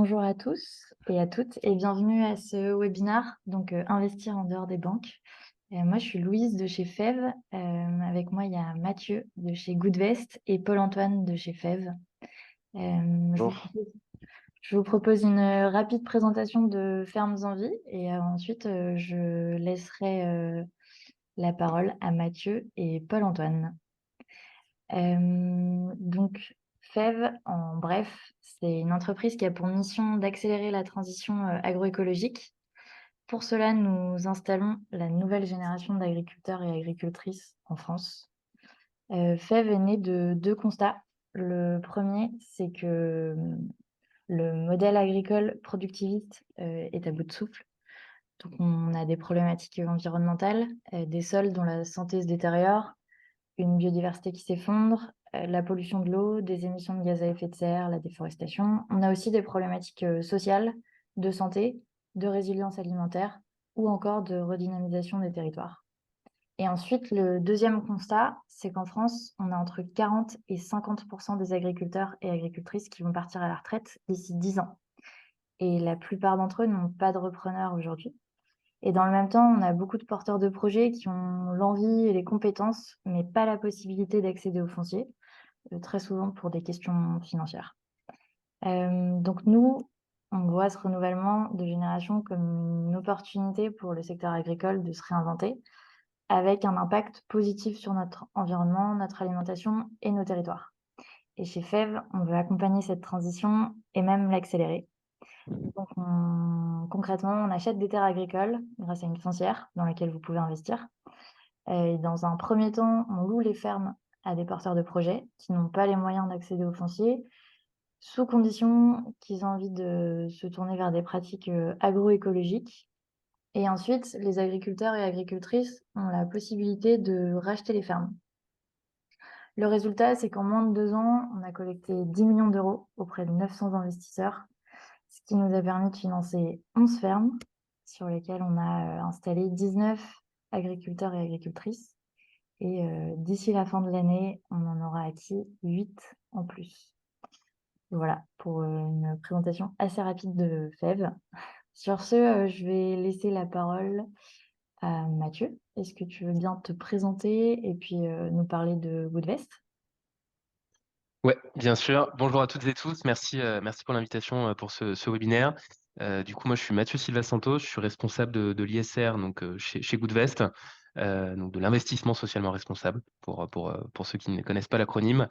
Bonjour à tous et à toutes et bienvenue à ce webinaire, investir en dehors des banques. Moi, je suis Louise de chez FEV. Avec moi, il y a Mathieu de chez Goodvest et Paul-Antoine de chez FEV. Euh, je vous Bonjour. propose, je vous propose une rapide présentation de Fermes en Vie et ensuite, je laisserai la parole à Mathieu et Paul-Antoine. FEV, en bref, c'est une entreprise qui a pour mission d'accélérer la transition agroécologique. Pour cela, nous installons la nouvelle génération d'agriculteurs et agricultrices en France. FEV est né de deux constats. Le premier, c'est que le modèle agricole productiviste est à bout de souffle. Donc, on a des problématiques environnementales, des sols dont la santé se détériore, une biodiversité qui s'effondre, la pollution de l'eau, des émissions de gaz à effet de serre, la déforestation. On a aussi des problématiques sociales, de santé, de résilience alimentaire ou encore de redynamisation des territoires. Et ensuite, le deuxième constat, c'est qu'en France, on a entre 40 et 50% des agriculteurs et agricultrices qui vont partir à la retraite d'ici 10 ans. Et la plupart d'entre eux n'ont pas de repreneurs aujourd'hui. Et dans le même temps, on a beaucoup de porteurs de projets qui ont l'envie et les compétences, mais pas la possibilité d'accéder au foncier, très souvent pour des questions financières. Donc nous, on voit ce renouvellement de génération comme une opportunité pour le secteur agricole de se réinventer, avec un impact positif sur notre environnement, notre alimentation et nos territoires. Et chez FEV, on veut accompagner cette transition et même l'accélérer. Concrètement, on achète des terres agricoles grâce à une foncière dans laquelle vous pouvez investir. Et dans un premier temps, on loue les fermes à des porteurs de projets qui n'ont pas les moyens d'accéder au foncier, sous condition qu'ils aient envie de se tourner vers des pratiques agroécologiques. Et ensuite, les agriculteurs et agricultrices ont la possibilité de racheter les fermes. Le résultat, c'est qu'en moins de 2 ans, on a collecté 10 millions d'euros auprès de 900 investisseurs, ce qui nous a permis de financer 11 fermes sur lesquelles on a installé 19 agriculteurs et agricultrices. Et d'ici la fin de l'année, on en aura acquis 8 en plus. Voilà pour une présentation assez rapide de FEV. Sur ce, je vais laisser la parole à Mathieu. Est-ce que tu veux bien te présenter et puis nous parler de Woodvest? Ouais, bien sûr. Bonjour à toutes et tous. Merci pour l'invitation pour ce webinaire. Du coup, moi, je suis Mathieu Silva Santos. Je suis responsable de l'ISR donc chez Goodvest, donc de l'investissement socialement responsable pour ceux qui ne connaissent pas l'acronyme.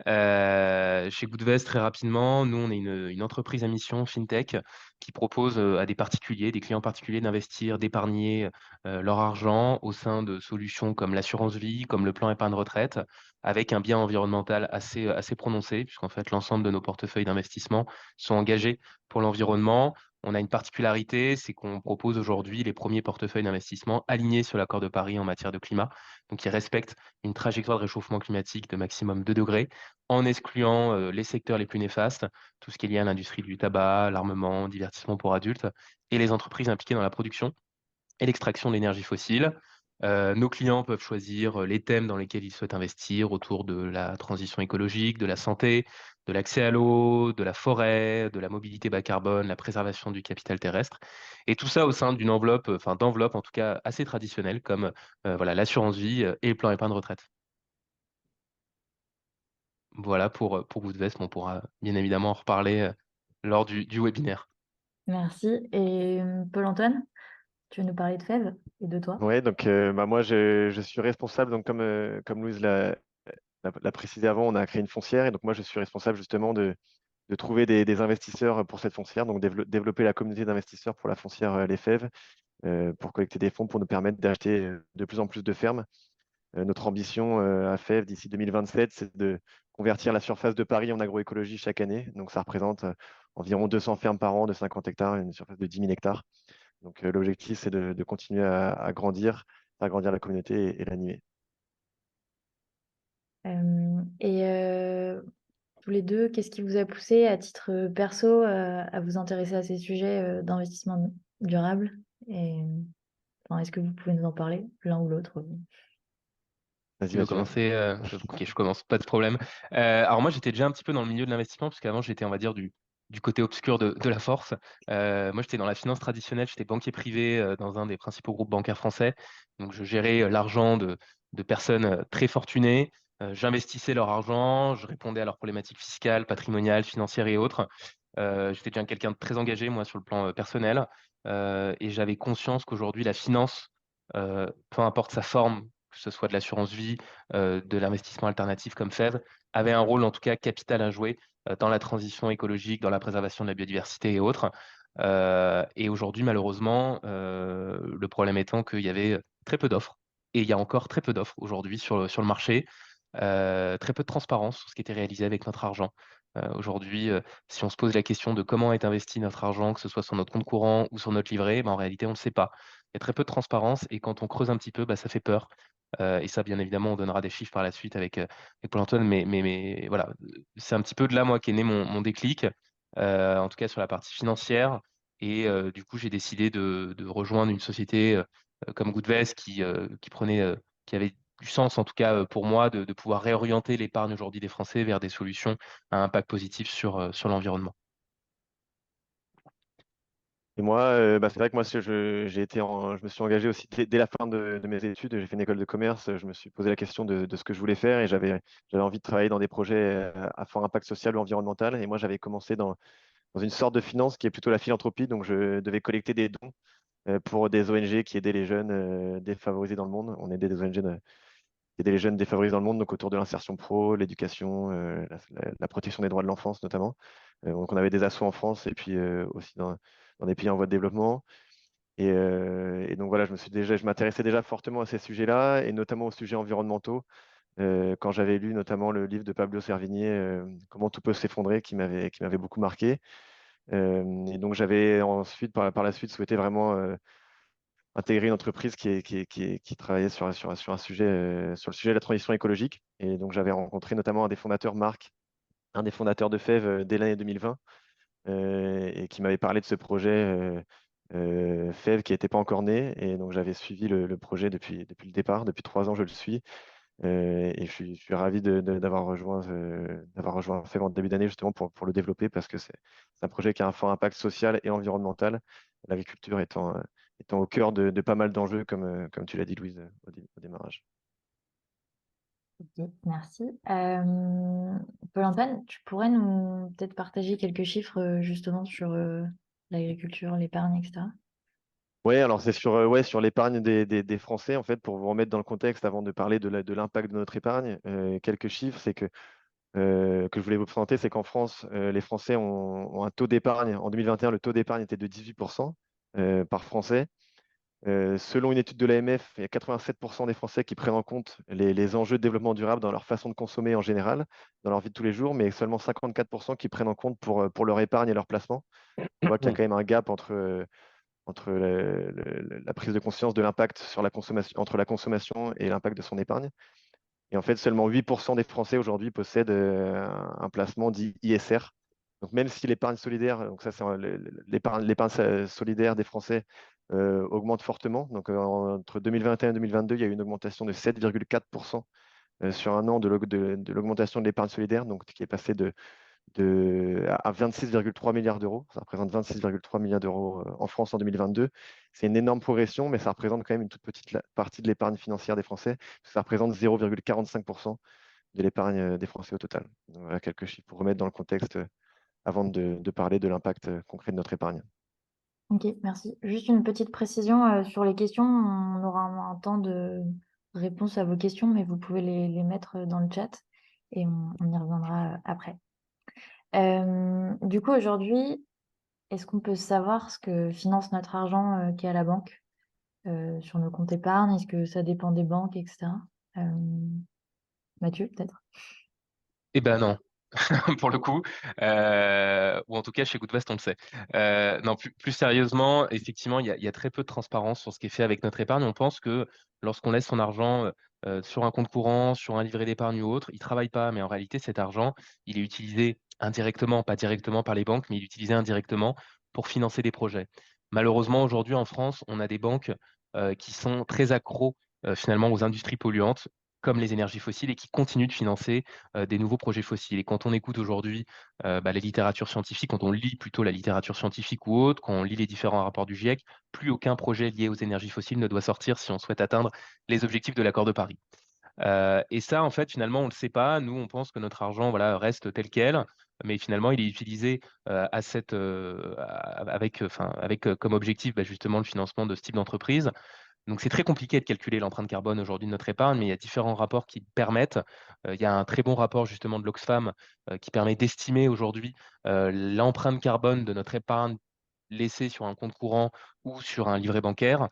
Chez Goodvest, très rapidement, nous, on est une entreprise à mission fintech qui propose à des particuliers, des clients particuliers d'investir, d'épargner leur argent au sein de solutions comme l'assurance vie, comme le plan épargne retraite, avec un bilan environnemental assez prononcé, puisqu'en fait, l'ensemble de nos portefeuilles d'investissement sont engagés pour l'environnement. On a une particularité, c'est qu'on propose aujourd'hui les premiers portefeuilles d'investissement alignés sur l'accord de Paris en matière de climat, donc qui respectent une trajectoire de réchauffement climatique de maximum 2 degrés, en excluant les secteurs les plus néfastes, tout ce qui est lié à l'industrie du tabac, l'armement, divertissement pour adultes, et les entreprises impliquées dans la production et l'extraction de l'énergie fossile. Nos clients peuvent choisir les thèmes dans lesquels ils souhaitent investir autour de la transition écologique, de la santé, de l'accès à l'eau, de la forêt, de la mobilité bas carbone, la préservation du capital terrestre. Et tout ça au sein d'une enveloppe, enfin d'enveloppe en tout cas assez traditionnelle comme voilà, l'assurance vie et le plan épargne retraite. Voilà pour Goodvest, on pourra bien évidemment en reparler lors du webinaire. Merci. Et Paul-Antoine, tu veux nous parler de FEV et de toi? Ouais, donc moi je suis responsable, donc comme Louise l'a précisé avant, on a créé une foncière et donc moi je suis responsable justement de trouver des investisseurs pour cette foncière, donc développer la communauté d'investisseurs pour la foncière Les Fèves, pour collecter des fonds pour nous permettre d'acheter de plus en plus de fermes. Notre ambition à Fèves d'ici 2027, c'est de convertir la surface de Paris en agroécologie chaque année. Donc ça représente environ 200 fermes par an de 50 hectares, une surface de 10 000 hectares. Donc l'objectif, c'est de continuer à grandir, faire grandir la communauté et l'animer. Tous les deux, qu'est-ce qui vous a poussé à titre perso à vous intéresser à ces sujets d'investissement durable? Et est-ce que vous pouvez nous en parler, l'un ou l'autre? Vas-y Tu veux Mathieu. commencer ok, je commence, pas de problème. Alors moi, j'étais déjà un petit peu dans le milieu de l'investissement, parce qu'avant, j'étais, on va dire, du côté obscur de la force. Moi, j'étais dans la finance traditionnelle, j'étais banquier privé dans un des principaux groupes bancaires français. Donc, je gérais l'argent de personnes très fortunées. J'investissais leur argent, je répondais à leurs problématiques fiscales, patrimoniales, financières et autres. J'étais déjà quelqu'un de très engagé, moi, sur le plan personnel. Et j'avais conscience qu'aujourd'hui, la finance, peu importe sa forme, que ce soit de l'assurance vie, de l'investissement alternatif comme FEV, avait un rôle en tout cas capital à jouer dans la transition écologique, dans la préservation de la biodiversité et autres. Et aujourd'hui, malheureusement, le problème étant qu'il y avait très peu d'offres. Et il y a encore très peu d'offres aujourd'hui sur le marché. Très peu de transparence sur ce qui était réalisé avec notre argent. Aujourd'hui, si on se pose la question de comment est investi notre argent, que ce soit sur notre compte courant ou sur notre livret, ben, en réalité, on ne le sait pas. Il y a très peu de transparence et quand on creuse un petit peu, bah, ça fait peur. Et ça, bien évidemment, on donnera des chiffres par la suite avec Paul-Antoine, mais voilà, c'est un petit peu de là, moi, qu'est né mon déclic, en tout cas sur la partie financière. Et du coup, j'ai décidé de rejoindre une société comme Goodvest qui avait du sens, en tout cas pour moi, de pouvoir réorienter l'épargne aujourd'hui des Français vers des solutions à impact positif sur l'environnement. Et moi, c'est vrai que moi, je me suis engagé aussi dès la fin de mes études. J'ai fait une école de commerce. Je me suis posé la question de ce que je voulais faire et j'avais envie de travailler dans des projets à fort impact social ou environnemental. Et moi, j'avais commencé dans une sorte de finance qui est plutôt la philanthropie. Donc, je devais collecter des dons pour des ONG qui aidaient les jeunes défavorisés dans le monde. On aidait des ONG qui aidaient les jeunes défavorisés dans le monde, donc autour de l'insertion pro, l'éducation, la protection des droits de l'enfance notamment. Donc, on avait des assos en France et puis aussi dans des pays en voie de développement. Et donc voilà, je m'intéressais déjà fortement à ces sujets-là, et notamment aux sujets environnementaux, quand j'avais lu notamment le livre de Pablo Servigne, Comment tout peut s'effondrer, qui m'avait beaucoup marqué. Et donc j'avais ensuite, par la suite, souhaité vraiment intégrer une entreprise qui travaillait sur un sujet, sur le sujet de la transition écologique. Et donc j'avais rencontré notamment un des fondateurs, Marc, un des fondateurs de FEV dès l'année 2020, et qui m'avait parlé de ce projet FEV qui n'était pas encore né. Et donc j'avais suivi le projet depuis le départ. Depuis 3 ans, je le suis. Et je suis ravi d'avoir rejoint FEV en début d'année justement pour le développer parce que c'est un projet qui a un fort impact social et environnemental, l'agriculture étant au cœur de pas mal d'enjeux, comme tu l'as dit, Louise, au démarrage. Ok, merci. Paul-Antoine, tu pourrais nous peut-être partager quelques chiffres justement sur l'agriculture, l'épargne, etc. Oui, alors c'est sur l'épargne des Français, en fait, pour vous remettre dans le contexte avant de parler de l'impact de notre épargne. Quelques chiffres, c'est que je voulais vous présenter, c'est qu'en France, les Français ont un taux d'épargne. En 2021, le taux d'épargne était de 18% par Français. Selon une étude de l'AMF, il y a 87% des Français qui prennent en compte les enjeux de développement durable dans leur façon de consommer en général, dans leur vie de tous les jours, mais seulement 54% qui prennent en compte pour leur épargne et leur placement. On voit qu'il y a quand même un gap entre la prise de conscience de l'impact sur la consommation, entre la consommation et l'impact de son épargne. Et en fait, seulement 8% des Français aujourd'hui possèdent un placement dit ISR. Donc même si l'épargne solidaire, donc ça c'est l'épargne solidaire des Français augmente fortement. Donc entre 2021 et 2022, il y a eu une augmentation de 7,4% sur un an de l'augmentation de l'épargne solidaire, donc qui est passé à 26,3 milliards d'euros. Ça représente 26,3 milliards d'euros en France en 2022. C'est une énorme progression, mais ça représente quand même une toute petite partie de l'épargne financière des Français. Ça représente 0,45% de l'épargne des Français au total. Donc, voilà quelques chiffres pour remettre dans le contexte avant de parler de l'impact concret de notre épargne. Ok, merci. Juste une petite précision sur les questions. On aura un temps de réponse à vos questions, mais vous pouvez les mettre dans le chat et on y reviendra après. Du coup, aujourd'hui, est-ce qu'on peut savoir ce que finance notre argent qui est à la banque sur nos comptes épargne? Est-ce que ça dépend des banques, etc. Euh, Mathieu, peut-être? Eh ben non, pour le coup, ou en tout cas chez Goodvest, on le sait. Non, plus sérieusement, effectivement, il y a très peu de transparence sur ce qui est fait avec notre épargne. On pense que lorsqu'on laisse son argent sur un compte courant, sur un livret d'épargne ou autre, il ne travaille pas, mais en réalité, cet argent, il est utilisé indirectement, pas directement par les banques, mais il est utilisé indirectement pour financer des projets. Malheureusement, aujourd'hui en France, on a des banques qui sont très accros finalement aux industries polluantes, comme les énergies fossiles et qui continuent de financer des nouveaux projets fossiles. Et quand on écoute aujourd'hui les littératures scientifiques, quand on lit plutôt la littérature scientifique ou autre, quand on lit les différents rapports du GIEC, plus aucun projet lié aux énergies fossiles ne doit sortir si on souhaite atteindre les objectifs de l'accord de Paris. Et ça, en fait, finalement, on ne le sait pas. Nous, on pense que notre argent, voilà, reste tel quel, mais finalement, il est utilisé à cette, avec comme objectif justement le financement de ce type d'entreprise. Donc, c'est très compliqué de calculer l'empreinte carbone aujourd'hui de notre épargne, mais il y a différents rapports qui permettent. Il y a un très bon rapport justement de l'Oxfam qui permet d'estimer aujourd'hui l'empreinte carbone de notre épargne laissée sur un compte courant ou sur un livret bancaire.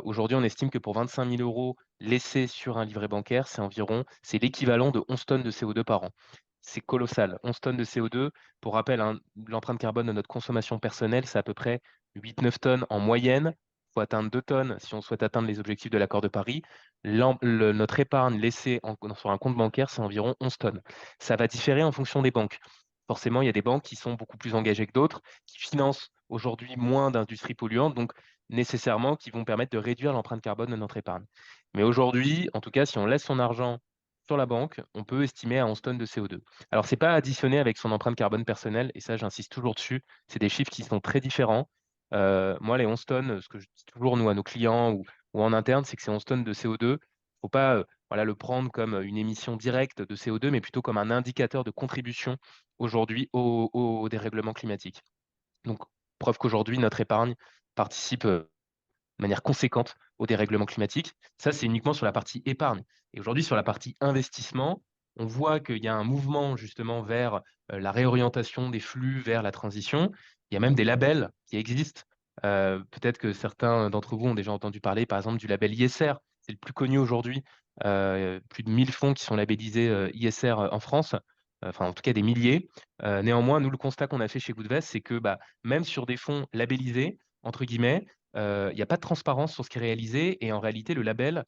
Aujourd'hui, on estime que pour 25 000 € laissés sur un livret bancaire, c'est l'équivalent de 11 tonnes de CO2 par an. C'est colossal. 11 tonnes de CO2. Pour rappel, hein, l'empreinte carbone de notre consommation personnelle, c'est à peu près 8-9 tonnes en moyenne. Il faut atteindre 2 tonnes si on souhaite atteindre les objectifs de l'accord de Paris. Notre épargne laissée sur un compte bancaire, c'est environ 11 tonnes. Ça va différer en fonction des banques. Forcément, il y a des banques qui sont beaucoup plus engagées que d'autres, qui financent aujourd'hui moins d'industries polluantes, donc nécessairement qui vont permettre de réduire l'empreinte carbone de notre épargne. Mais aujourd'hui, en tout cas, si on laisse son argent sur la banque, on peut estimer à 11 tonnes de CO2. Alors, ce n'est pas additionné avec son empreinte carbone personnelle, et ça, j'insiste toujours dessus, c'est des chiffres qui sont très différents. Moi, les 11 tonnes, ce que je dis toujours, nous, à nos clients ou en interne, c'est que ces 11 tonnes de CO2, il ne faut pas le prendre comme une émission directe de CO2, mais plutôt comme un indicateur de contribution aujourd'hui au dérèglement climatique. Donc, preuve qu'aujourd'hui, notre épargne participe de manière conséquente au dérèglement climatique. Ça, c'est uniquement sur la partie épargne. Et aujourd'hui, sur la partie investissement, on voit qu'il y a un mouvement justement vers la réorientation des flux vers la transition. Il y a même des labels qui existent. Peut-être que certains d'entre vous ont déjà entendu parler, par exemple, du label ISR. C'est le plus connu aujourd'hui. Plus de 1000 fonds qui sont labellisés ISR en France. Enfin, en tout cas, des milliers. Néanmoins, nous, le constat qu'on a fait chez Goodvest, c'est que même sur des fonds labellisés, entre guillemets, il n'y a pas de transparence sur ce qui est réalisé et en réalité, le label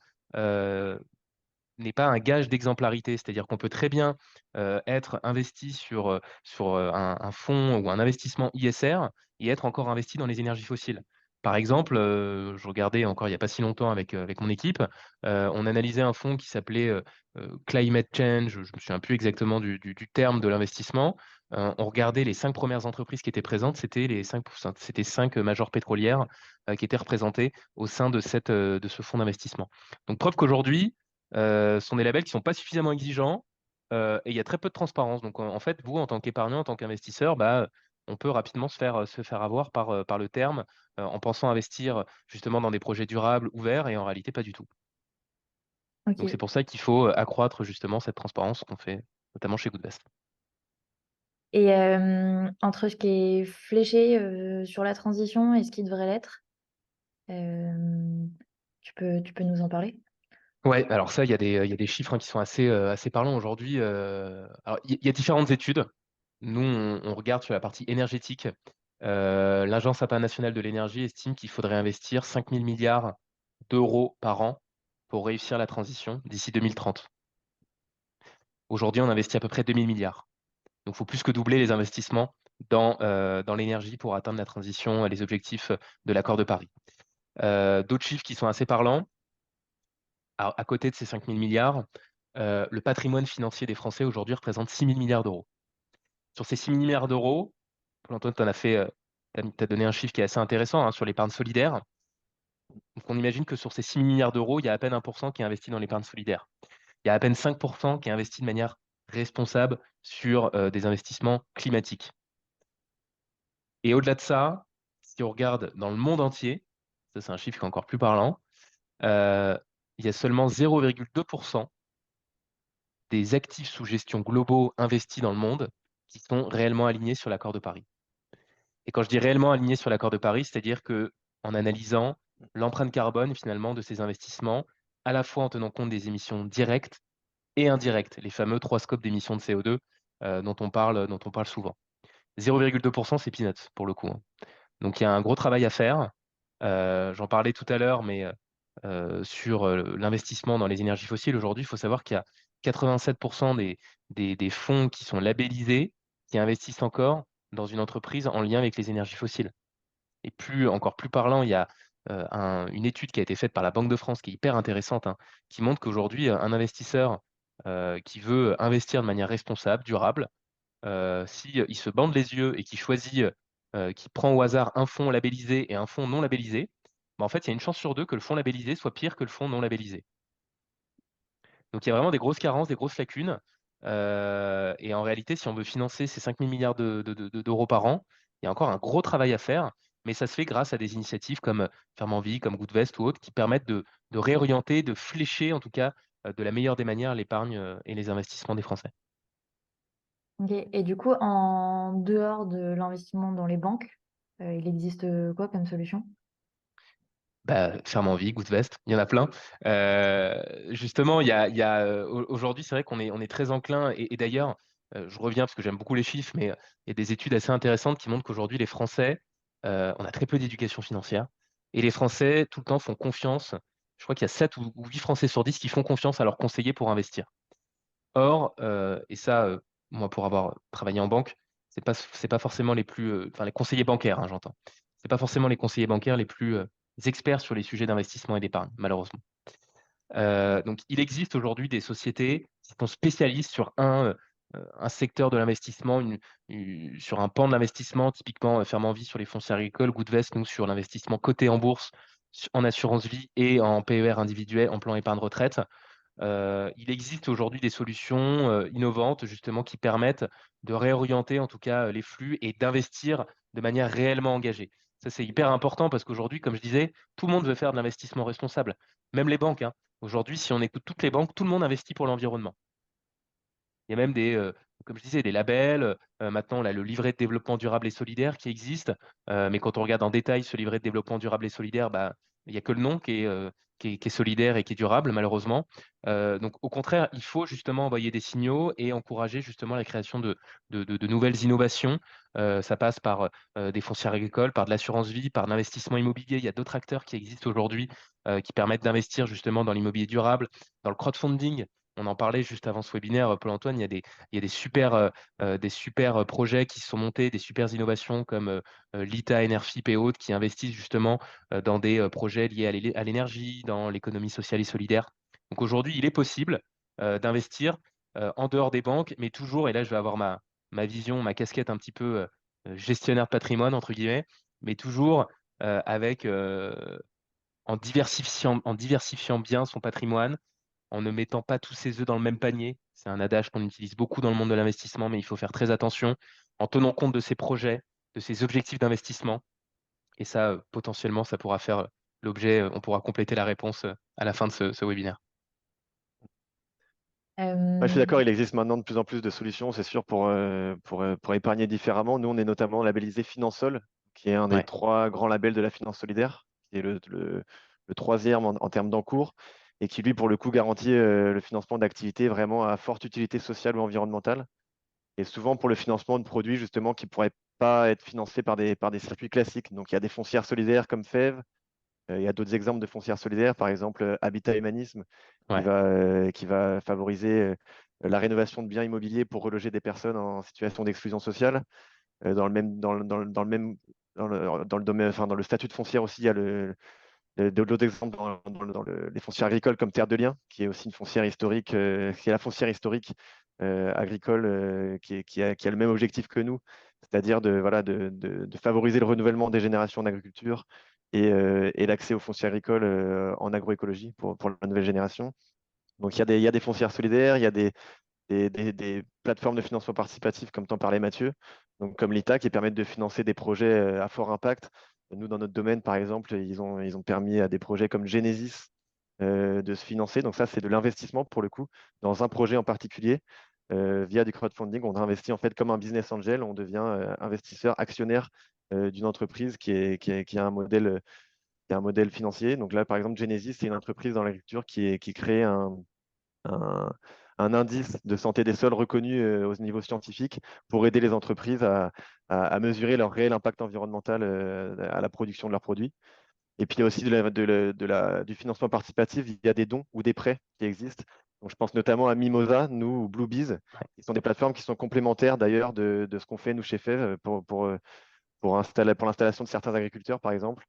n'est pas un gage d'exemplarité. C'est-à-dire qu'on peut très bien être investi sur un fonds ou un investissement ISR et être encore investi dans les énergies fossiles. Par exemple, je regardais encore il n'y a pas si longtemps avec mon équipe, on analysait un fonds qui s'appelait Climate Change, je ne me souviens plus exactement du terme de l'investissement. On regardait les 5 premières entreprises qui étaient présentes, c'était 5 majors pétrolières qui étaient représentées au sein de ce fonds d'investissement. Donc preuve qu'aujourd'hui, sont des labels qui ne sont pas suffisamment exigeants et il y a très peu de transparence. Donc en fait, vous, en tant qu'épargnant, en tant qu'investisseur, on peut rapidement se faire avoir par le terme en pensant investir justement dans des projets durables, ouverts, et en réalité, pas du tout. Donc c'est Ok. pour ça qu'il faut accroître justement cette transparence qu'on fait notamment chez Goodvest. Et entre ce qui est fléché sur la transition et ce qui devrait l'être, tu peux nous en parler? Ouais, alors ça, il y a des chiffres qui sont assez parlants aujourd'hui. Alors, il y a différentes études. Nous, on regarde sur la partie énergétique. L'Agence internationale de l'énergie estime qu'il faudrait investir 5 000 milliards d'euros par an pour réussir la transition d'ici 2030. Aujourd'hui, on investit à peu près 2 000 milliards. Donc, il faut plus que doubler les investissements dans l'énergie pour atteindre la transition et les objectifs de l'accord de Paris. D'autres chiffres qui sont assez parlants, à côté de ces 5 000 milliards, le patrimoine financier des Français aujourd'hui représente 6 000 milliards d'euros. Sur ces 6 000 milliards d'euros, Paul-Antoine, tu as donné un chiffre qui est assez intéressant sur l'épargne solidaire. Donc, on imagine que sur ces 6 000 milliards d'euros, il y a à peine 1% qui est investi dans l'épargne solidaire. Il y a à peine 5% qui est investi de manière responsable sur des investissements climatiques. Et au-delà de ça, si on regarde dans le monde entier, ça c'est un chiffre qui est encore plus parlant, il y a seulement 0,2% des actifs sous gestion globaux investis dans le monde qui sont réellement alignés sur l'accord de Paris. Et quand je dis réellement alignés sur l'accord de Paris, c'est-à-dire que en analysant l'empreinte carbone finalement de ces investissements, à la fois en tenant compte des émissions directes et indirectes, les fameux 3 scopes d'émissions de CO2 dont on parle souvent. 0,2%, c'est peanuts pour le coup. Donc il y a un gros travail à faire. J'en parlais tout à l'heure, mais sur l'investissement dans les énergies fossiles, aujourd'hui, il faut savoir qu'il y a 87% des fonds qui sont labellisés qui investissent encore dans une entreprise en lien avec les énergies fossiles. Et encore plus parlant, il y a une étude qui a été faite par la Banque de France, qui est hyper intéressante, hein, qui montre qu'aujourd'hui, un investisseur qui veut investir de manière responsable, durable, si il se bande les yeux et qu'il choisit, qu'il prend au hasard un fonds labellisé et un fonds non labellisé, bah, en fait, il y a une chance sur deux que le fonds labellisé soit pire que le fonds non labellisé. Donc il y a vraiment des grosses carences, des grosses lacunes. Et en réalité, si on veut financer ces 5 000 milliards d'euros par an, il y a encore un gros travail à faire, mais ça se fait grâce à des initiatives comme Ferme Envie, comme Goodvest ou autres, qui permettent de réorienter, de flécher en tout cas de la meilleure des manières l'épargne et les investissements des Français. OK, et du coup, en dehors de l'investissement dans les banques, il existe, quoi comme solution? Bah, Ferme Envie, Goodvest, il y en a plein. Justement, aujourd'hui, c'est vrai on est très enclin et d'ailleurs, je reviens parce que j'aime beaucoup les chiffres, mais il y a des études assez intéressantes qui montrent qu'aujourd'hui, les Français, on a très peu d'éducation financière et les Français, tout le temps, font confiance. Je crois qu'il y a 7 ou 8 Français sur 10 qui font confiance à leurs conseillers pour investir. Or, et ça, moi, pour avoir travaillé en banque, c'est pas forcément les plus, enfin, les conseillers bancaires, hein, j'entends. C'est pas forcément les conseillers bancaires les plus, experts sur les sujets d'investissement et d'épargne, malheureusement. Donc il existe aujourd'hui des sociétés qui sont spécialistes sur un secteur de l'investissement, sur un pan de l'investissement, typiquement, Ferme Envie sur les foncières agricoles, Goodvest, nous, sur l'investissement coté en bourse, en assurance vie et en PER individuel, en plan épargne retraite. Il existe aujourd'hui des solutions, innovantes justement qui permettent de réorienter en tout cas, les flux et d'investir de manière réellement engagée. Ça, c'est hyper important parce qu'aujourd'hui, comme je disais, tout le monde veut faire de l'investissement responsable, même les banques, hein. Aujourd'hui, si on écoute toutes les banques, tout le monde investit pour l'environnement. Il y a même comme je disais, des labels, maintenant on a le livret de développement durable et solidaire qui existe, mais quand on regarde en détail ce livret de développement durable et solidaire, bah, il y a que le nom qui est solidaire et qui est durable malheureusement. Donc au contraire, il faut justement envoyer des signaux et encourager justement la création de nouvelles innovations. Ça passe par, des foncières agricoles, par de l'assurance vie, par de l'investissement immobilier. Il y a d'autres acteurs qui existent aujourd'hui, qui permettent d'investir justement dans l'immobilier durable, dans le crowdfunding. On en parlait juste avant ce webinaire, Paul-Antoine, il y a des super projets qui se sont montés, des super innovations comme l'ITA, Enerfip et autres qui investissent justement dans des projets liés à l'énergie, dans l'économie sociale et solidaire. Donc aujourd'hui, il est possible d'investir en dehors des banques, mais toujours, et là je vais avoir ma vision, ma casquette un petit peu gestionnaire de patrimoine, entre guillemets, mais toujours avec en diversifiant bien son patrimoine, en ne mettant pas tous ses œufs dans le même panier. C'est un adage qu'on utilise beaucoup dans le monde de l'investissement, mais il faut faire très attention en tenant compte de ses projets, de ses objectifs d'investissement. Et ça, potentiellement, ça pourra faire l'objet, on pourra compléter la réponse à la fin de ce webinaire. Ouais, je suis d'accord, Hem, il existe maintenant de plus en plus de solutions, c'est sûr, pour épargner différemment. Nous, on est notamment labellisé Finansol, qui est un des Ouais. 3 grands labels de la finance solidaire, qui est le 3e en termes d'encours, et qui, lui, pour le coup, garantit le financement d'activités vraiment à forte utilité sociale ou environnementale. Et souvent pour le financement de produits, justement, qui ne pourraient pas être financés par des circuits classiques. Donc, il y a des foncières solidaires comme FEV. Il y a d'autres exemples de foncières solidaires, par exemple Habitat Humanisme, qui Ouais. va favoriser la rénovation de biens immobiliers pour reloger des personnes en situation d'exclusion sociale. Dans le même, dans le même, dans le domaine, enfin, dans le statut de foncière aussi, il y a d'autres exemples les foncières agricoles comme Terre de Liens, qui est aussi une foncière historique, qui est la foncière historique agricole qui a le même objectif que nous, c'est-à-dire voilà, de favoriser le renouvellement des générations d'agriculture et l'accès aux fonciers agricoles en agroécologie pour la nouvelle génération. Donc il y a des foncières solidaires, il y a des plateformes de financement participatif, comme t'en parlais Mathieu, donc comme l'ITA, qui permettent de financer des projets à fort impact. Nous, dans notre domaine, par exemple, ils ont permis à des projets comme Genesis de se financer. Donc ça, c'est de l'investissement pour le coup, dans un projet en particulier. Via du crowdfunding, on investit en fait comme un business angel, on devient investisseur, actionnaire d'une entreprise qui a un modèle financier. Donc là, par exemple, Genesis, c'est une entreprise dans l'agriculture qui crée un, un indice de santé des sols reconnu au niveau scientifique pour aider les entreprises à mesurer leur réel impact environnemental à la production de leurs produits. Et puis il y a aussi du financement participatif, il y a des dons ou des prêts qui existent. Donc, je pense notamment à Mimosa, nous, ou Bluebees, qui sont des plateformes qui sont complémentaires d'ailleurs de ce qu'on fait nous chez FEV pour l'installation de certains agriculteurs, par exemple.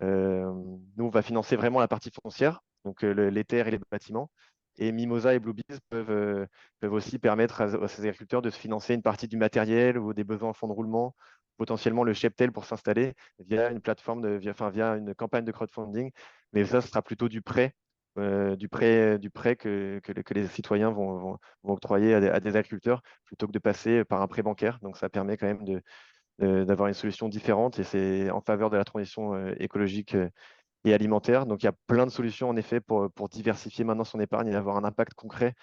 Nous, on va financer vraiment la partie foncière, donc les terres et les bâtiments. Et Mimosa et Bluebees peuvent aussi permettre à ces agriculteurs de se financer une partie du matériel ou des besoins en fonds de roulement, potentiellement le cheptel pour s'installer via une plateforme, via une campagne de crowdfunding. Mais ça, ce sera plutôt du prêt que les citoyens vont octroyer à des agriculteurs plutôt que de passer par un prêt bancaire. Donc, ça permet quand même d'avoir une solution différente et c'est en faveur de la transition écologique et alimentaire. Donc, il y a plein de solutions en effet pour diversifier maintenant son épargne et avoir un impact concret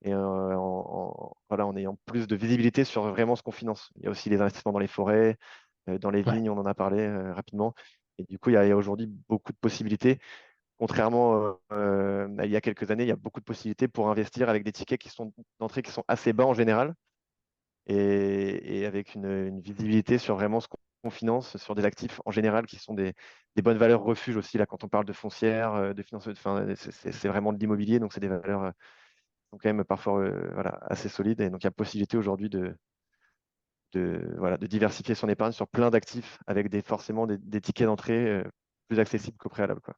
et voilà, en ayant plus de visibilité sur vraiment ce qu'on finance. Il y a aussi les investissements dans les forêts, dans les Ouais. vignes, on en a parlé rapidement. Et du coup, il y a aujourd'hui beaucoup de possibilités. Contrairement à il y a quelques années, il y a beaucoup de possibilités pour investir avec des tickets d'entrée qui sont assez bas en général et avec une visibilité sur vraiment ce qu'on finance, sur des actifs en général qui sont des bonnes valeurs refuges aussi. Là, quand on parle de foncière, de finance, enfin, c'est vraiment de l'immobilier, donc c'est des valeurs qui sont quand même parfois voilà, assez solides. Et donc, il y a possibilité aujourd'hui voilà, de diversifier son épargne sur plein d'actifs avec forcément des tickets d'entrée plus accessibles qu'au préalable, quoi.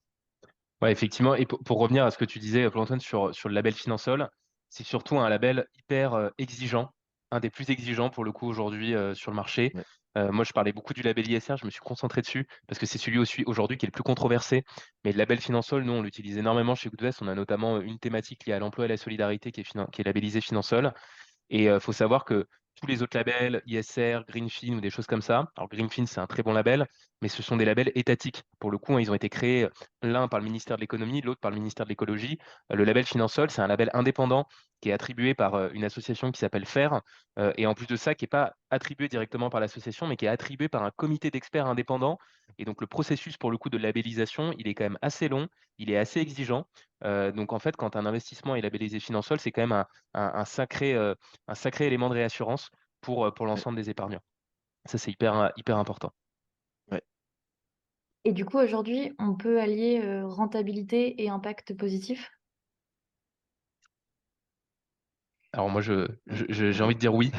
Ouais, effectivement. Et pour revenir à ce que tu disais, Paul-Antoine, sur le label Finansol, c'est surtout un label hyper exigeant, un des plus exigeants pour le coup aujourd'hui sur le marché. Ouais. Moi, je parlais beaucoup du label ISR, je me suis concentré dessus parce que c'est celui aussi aujourd'hui qui est le plus controversé. Mais le label Finansol, nous, on l'utilise énormément chez Goodvest. On a notamment une thématique liée à l'emploi et à la solidarité qui est labellisée Finansol. Et il faut savoir que tous les autres labels, ISR, Greenfin ou des choses comme ça, alors Greenfin, c'est un très bon label, mais ce sont des labels étatiques. Pour le coup, hein, ils ont été créés l'un par le ministère de l'économie, l'autre par le ministère de l'écologie. Le label Finansol, c'est un label indépendant qui est attribué par une association qui s'appelle FAIR, et en plus de ça, qui n'est pas attribué directement par l'association, mais qui est attribué par un comité d'experts indépendants. Et donc le processus, pour le coup, de labellisation, il est quand même assez long, il est assez exigeant. Donc en fait, quand un investissement est labellisé Finansol, c'est quand même un sacré élément de réassurance pour Ouais. l'ensemble des épargnants. Ça, c'est hyper important. Ouais. Et du coup, aujourd'hui, on peut allier rentabilité et impact positif? Alors moi, j'ai envie de dire oui.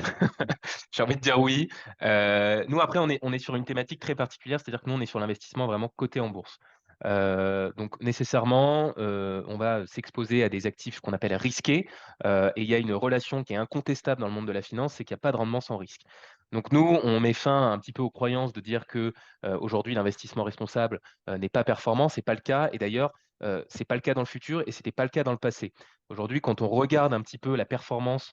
J'ai envie de dire oui. Nous, après, on est sur une thématique très particulière, c'est-à-dire que nous, on est sur l'investissement vraiment coté en bourse. Donc nécessairement, on va s'exposer à des actifs qu'on appelle risqués, et il y a une relation qui est incontestable dans le monde de la finance, c'est qu'il n'y a pas de rendement sans risque. Donc nous, on met fin un petit peu aux croyances de dire que aujourd'hui l'investissement responsable n'est pas performant, c'est pas le cas, et d'ailleurs c'est pas le cas dans le futur et c'était pas le cas dans le passé. Aujourd'hui, quand on regarde un petit peu la performance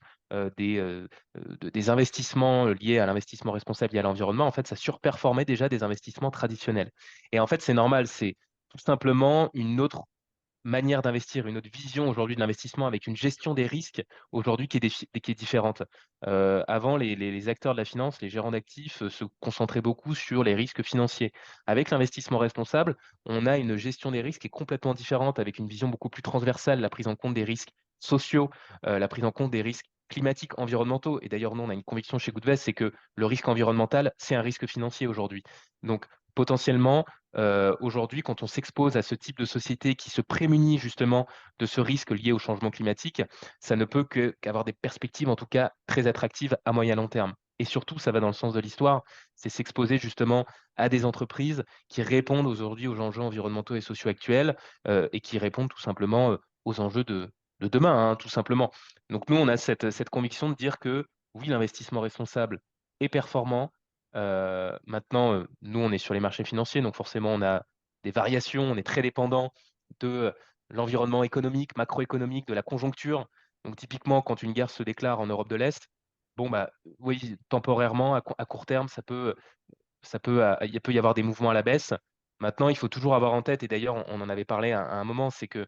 des investissements liés à l'investissement responsable et à l'environnement, en fait, ça surperformait déjà des investissements traditionnels. Et en fait, c'est normal, c'est tout simplement une autre manière d'investir, une autre vision aujourd'hui de l'investissement avec une gestion des risques aujourd'hui qui est différente. Avant, les acteurs de la finance, les gérants d'actifs se concentraient beaucoup sur les risques financiers. Avec l'investissement responsable, on a une gestion des risques qui est complètement différente avec une vision beaucoup plus transversale, la prise en compte des risques sociaux, la prise en compte des risques climatiques, environnementaux. Et d'ailleurs, nous, on a une conviction chez Goodvest, c'est que le risque environnemental, c'est un risque financier aujourd'hui. Donc, potentiellement, aujourd'hui, quand on s'expose à ce type de société qui se prémunit justement de ce risque lié au changement climatique, ça ne peut qu'avoir des perspectives, en tout cas, très attractives à moyen long terme. Et surtout, ça va dans le sens de l'histoire, c'est s'exposer justement à des entreprises qui répondent aujourd'hui aux enjeux environnementaux et sociaux actuels et qui répondent tout simplement aux enjeux de demain, hein, tout simplement. Donc nous, on a cette conviction de dire que oui, l'investissement responsable est performant, maintenant, nous, on est sur les marchés financiers, donc forcément, on a des variations, on est très dépendant de l'environnement économique, macroéconomique, de la conjoncture. Donc typiquement, quand une guerre se déclare en Europe de l'Est, bon, bah, oui, temporairement, à court terme, il peut y avoir des mouvements à la baisse. Maintenant, il faut toujours avoir en tête, et d'ailleurs, on en avait parlé à un moment, c'est que